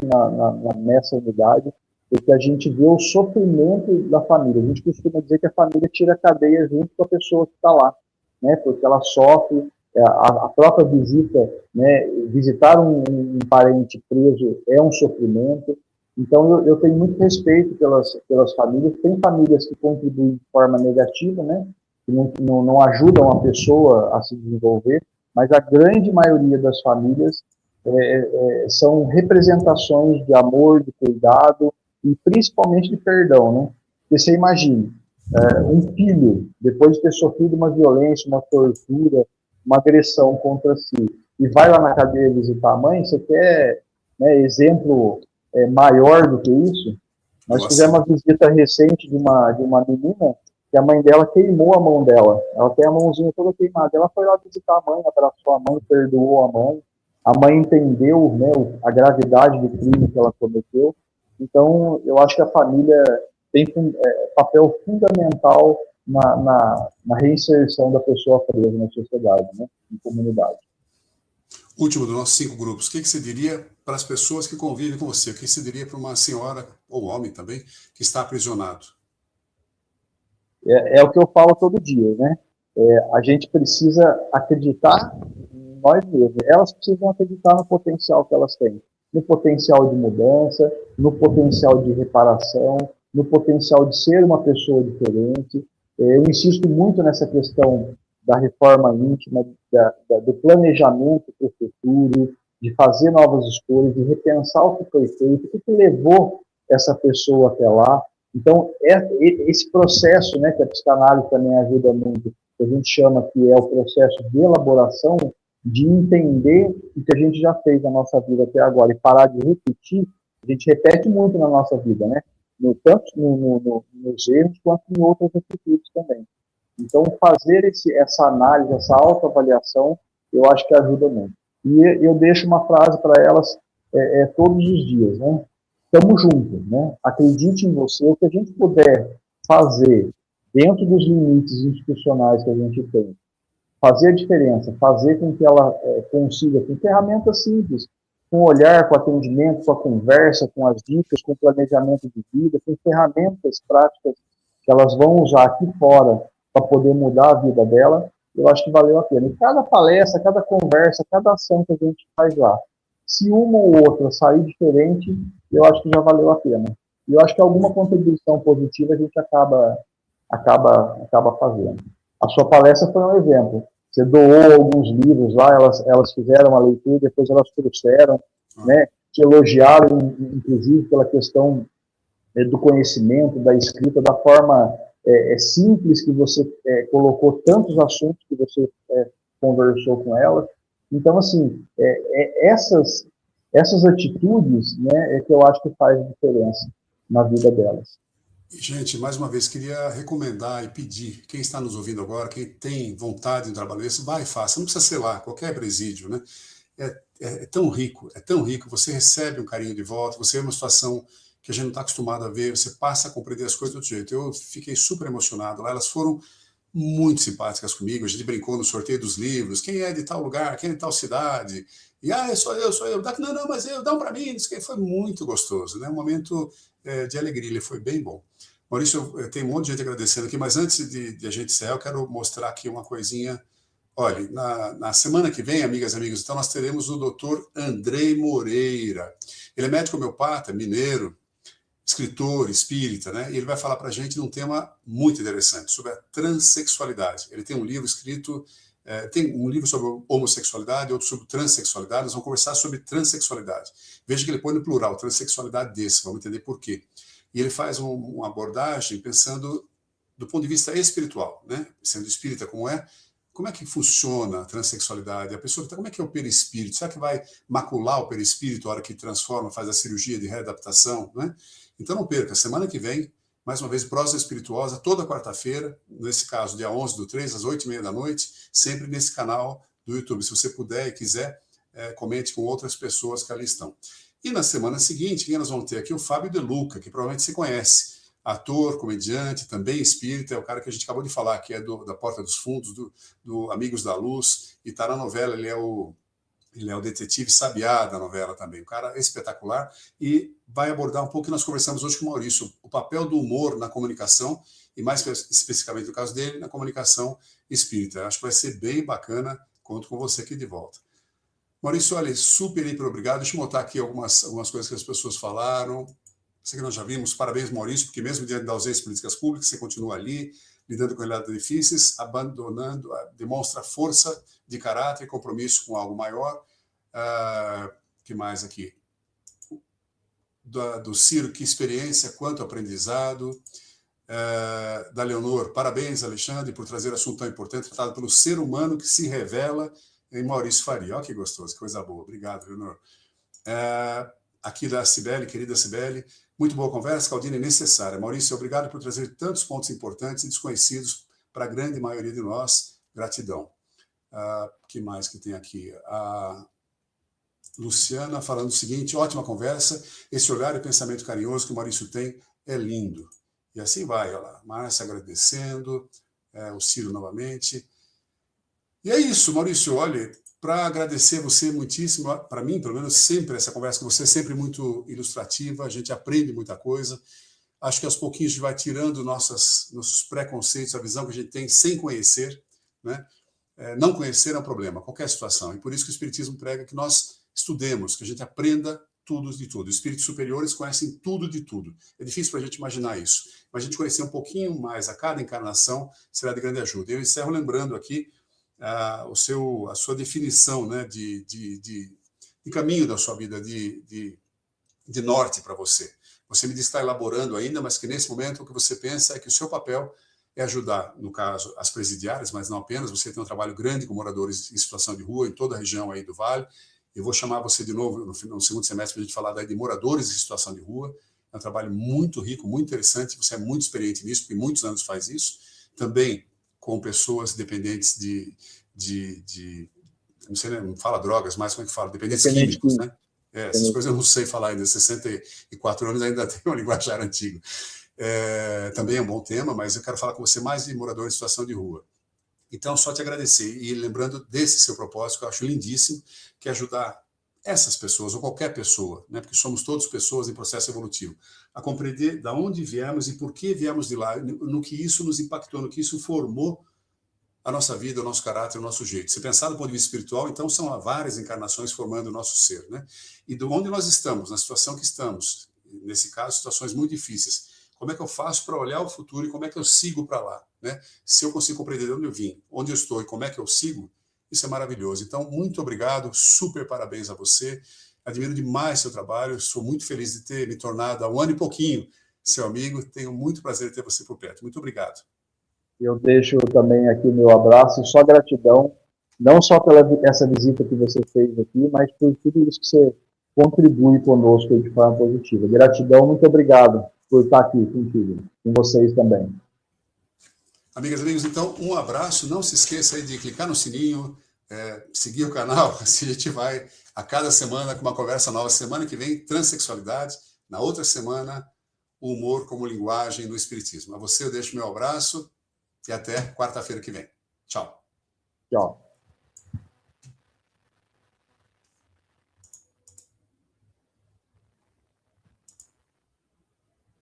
nessa unidade, porque a gente vê o sofrimento da família. A gente costuma dizer que a família tira a cadeia junto com a pessoa que está lá, né? Porque ela sofre, a própria visita, né? Visitar um parente preso é um sofrimento. Então, eu tenho muito respeito pelas famílias. Tem famílias que contribuem de forma negativa, né? Que não ajudam a pessoa a se desenvolver, mas a grande maioria das famílias são representações de amor, de cuidado e principalmente de perdão, né? Porque você imagine, um filho, depois de ter sofrido uma violência, uma tortura, uma agressão contra si, e vai lá na cadeia visitar a mãe, você quer, né, exemplo maior do que isso? Nós fizemos uma visita recente de uma menina que a mãe dela queimou a mão dela. Ela tem a mãozinha toda queimada. Ela foi lá visitar a mãe, abraçou a mãe, perdoou a mãe. A mãe entendeu, né, a gravidade do crime que ela cometeu. Então, eu acho que a família tem papel fundamental na reinserção da pessoa presa na sociedade, né, na comunidade. Último dos nossos 5 grupos, o que você diria para as pessoas que convivem com você? O que você diria para uma senhora, ou homem também, que está aprisionado? É o que eu falo todo dia, né? A gente precisa acreditar em nós mesmos. Elas precisam acreditar no potencial que elas têm. No potencial de mudança, no potencial de reparação, no potencial de ser uma pessoa diferente. Eu insisto muito nessa questão da reforma íntima, do planejamento para o futuro, de fazer novas escolhas, de repensar o que foi feito, o que levou essa pessoa até lá. Então, esse processo, né, que a psicanálise também ajuda muito, que a gente chama que é o processo de elaboração, de entender o que a gente já fez na nossa vida até agora e parar de repetir, a gente repete muito na nossa vida, né? Tanto nos erros quanto em outras atitudes também. Então, fazer essa análise, essa autoavaliação, eu acho que ajuda muito. E eu deixo uma frase para elas todos os dias, né? Estamos juntos, né? Acredite em você, o que a gente puder fazer dentro dos limites institucionais que a gente tem, fazer a diferença, fazer com que ela consiga, com ferramentas simples, com olhar, com atendimento, com a conversa, com as dicas, com planejamento de vida, com ferramentas práticas que elas vão usar aqui fora para poder mudar a vida dela, eu acho que valeu a pena. E cada palestra, cada conversa, cada ação que a gente faz lá, se uma ou outra sair diferente, eu acho que já valeu a pena. E eu acho que alguma contribuição positiva a gente acaba fazendo. A sua palestra foi um exemplo. Você doou alguns livros lá, elas fizeram a leitura, depois elas trouxeram, né, te elogiaram, inclusive, pela questão do conhecimento, da escrita, da forma simples que você colocou tantos assuntos que você conversou com elas. Então, assim, essas atitudes, né, é que eu acho que faz diferença na vida delas. Gente, mais uma vez, queria recomendar e pedir, quem está nos ouvindo agora, quem tem vontade de trabalhar isso, vai e faça. Não precisa ser lá, qualquer presídio, né? É tão rico, você recebe um carinho de volta, você vê uma situação que a gente não está acostumado a ver, você passa a compreender as coisas de outro jeito. Eu fiquei super emocionado lá, elas foram muito simpáticas comigo, a gente brincou no sorteio dos livros, quem é de tal lugar, quem é de tal cidade, e sou eu, não, mas dá um para mim, isso foi muito gostoso, né? Um momento de alegria, foi bem bom. Maurício, eu tenho um monte de gente agradecendo aqui, mas antes de a gente encerrar, eu quero mostrar aqui uma coisinha Olha, na semana que vem, amigas e amigos, então nós teremos o Dr. Andrei Moreira. Ele é médico homeopata, mineiro, escritor, espírita, né? E ele vai falar para a gente de um tema muito interessante, sobre a transexualidade. Ele tem um livro escrito, tem um livro sobre homossexualidade, outro sobre transexualidade. Nós vamos conversar sobre transexualidade. Veja que ele põe no plural, transexualidade desse, vamos entender por quê. E ele faz uma abordagem pensando do ponto de vista espiritual, né? Sendo espírita como é que funciona a transexualidade? A pessoa, como é que é o perispírito? Será que vai macular o perispírito a hora que transforma, faz a cirurgia de readaptação, né? Então não perca, semana que vem, mais uma vez, Prosa Espirituosa, toda quarta-feira, nesse caso, dia 11/3, às 8h30 da noite, sempre nesse canal do YouTube. Se você puder e quiser, comente com outras pessoas que ali estão. E na semana seguinte, quem nós vamos ter aqui? O Fábio De Luca, que provavelmente você conhece. Ator, comediante, também espírita, é o cara que a gente acabou de falar, que é da Porta dos Fundos, do Amigos da Luz, e está na novela, ele é o detetive Sabiá da novela também, um cara espetacular, e vai abordar um pouco o que nós conversamos hoje com o Maurício, o papel do humor na comunicação, e mais especificamente no caso dele, na comunicação espírita. Acho que vai ser bem bacana, conto com você aqui de volta. Maurício, olha, super, hiper obrigado. Deixa eu botar aqui algumas coisas que as pessoas falaram. Isso que nós já vimos. Parabéns, Maurício, porque mesmo diante da ausência de políticas públicas, você continua ali, lidando com realidades difíceis, demonstra força de caráter e compromisso com algo maior. Que mais aqui? Do Ciro, que experiência, quanto aprendizado. Da Leonor, parabéns, Alexandre, por trazer assunto tão importante, tratado pelo ser humano que se revela em Maurício Faria. Olha que gostoso, que coisa boa. Obrigado, Leonor. Aqui da Cibele, querida Cibele, muito boa conversa, Caldina, necessária. Maurício, obrigado por trazer tantos pontos importantes e desconhecidos para a grande maioria de nós. Gratidão. Que mais que tem aqui? A Luciana falando o seguinte, ótima conversa, esse olhar e pensamento carinhoso que o Maurício tem é lindo. E assim vai, olha lá, Márcia agradecendo, o Ciro novamente. E é isso, Maurício, olha, para agradecer você muitíssimo, para mim, pelo menos, sempre essa conversa com você é sempre muito ilustrativa, a gente aprende muita coisa. Acho que aos pouquinhos a gente vai tirando nossos preconceitos, a visão que a gente tem sem conhecer, né? Não conhecer é um problema, qualquer situação. E por isso que o Espiritismo prega que nós estudemos, que a gente aprenda tudo de tudo. Os espíritos superiores conhecem tudo de tudo. É difícil para a gente imaginar isso. Mas a gente conhecer um pouquinho mais a cada encarnação será de grande ajuda. Eu encerro lembrando aqui a sua definição, né, de caminho da sua vida, de norte para você. Você me diz que está elaborando ainda, mas que nesse momento o que você pensa é que o seu papel é ajudar, no caso, as presidiárias, mas não apenas. Você tem um trabalho grande com moradores em situação de rua, em toda a região aí do Vale. Eu vou chamar você de novo no segundo semestre para a gente falar daí de moradores em situação de rua. É um trabalho muito rico, muito interessante. Você é muito experiente nisso, porque muitos anos faz isso. Também com pessoas dependentes não sei, não fala drogas, mas como é que fala? Dependentes químicos, né? Essas coisas eu não sei falar ainda. 64 anos ainda tem uma linguajar antiga. Também é um bom tema, mas eu quero falar com você mais de moradores em situação de rua. Então, só te agradecer. E lembrando desse seu propósito, que eu acho lindíssimo, que é ajudar essas pessoas, ou qualquer pessoa, né, porque somos todos pessoas em processo evolutivo, a compreender de onde viemos e por que viemos de lá, no que isso nos impactou, no que isso formou a nossa vida, o nosso caráter, o nosso jeito. Se pensar do ponto de vista espiritual, então são várias encarnações formando o nosso ser, né? E de onde nós estamos, na situação que estamos, nesse caso, situações muito difíceis. Como é que eu faço para olhar o futuro e como é que eu sigo para lá, né? Se eu consigo compreender de onde eu vim, onde eu estou e como é que eu sigo, isso é maravilhoso. Então, muito obrigado, super parabéns a você. Admiro demais seu trabalho, sou muito feliz de ter me tornado há um ano e pouquinho seu amigo. Tenho muito prazer em ter você por perto. Muito obrigado. Eu deixo também aqui o meu abraço, só gratidão, não só pela essa visita que você fez aqui, mas por tudo isso que você contribui conosco de forma positiva. Gratidão, muito obrigado por estar aqui contigo, com vocês também. Amigas e amigos, então, um abraço. Não se esqueça aí de clicar no sininho, seguir o canal, assim a gente vai a cada semana com uma conversa nova. Semana que vem, transexualidade. Na outra semana, o humor como linguagem no espiritismo. A você eu deixo meu abraço e até quarta-feira que vem. Tchau. Tchau.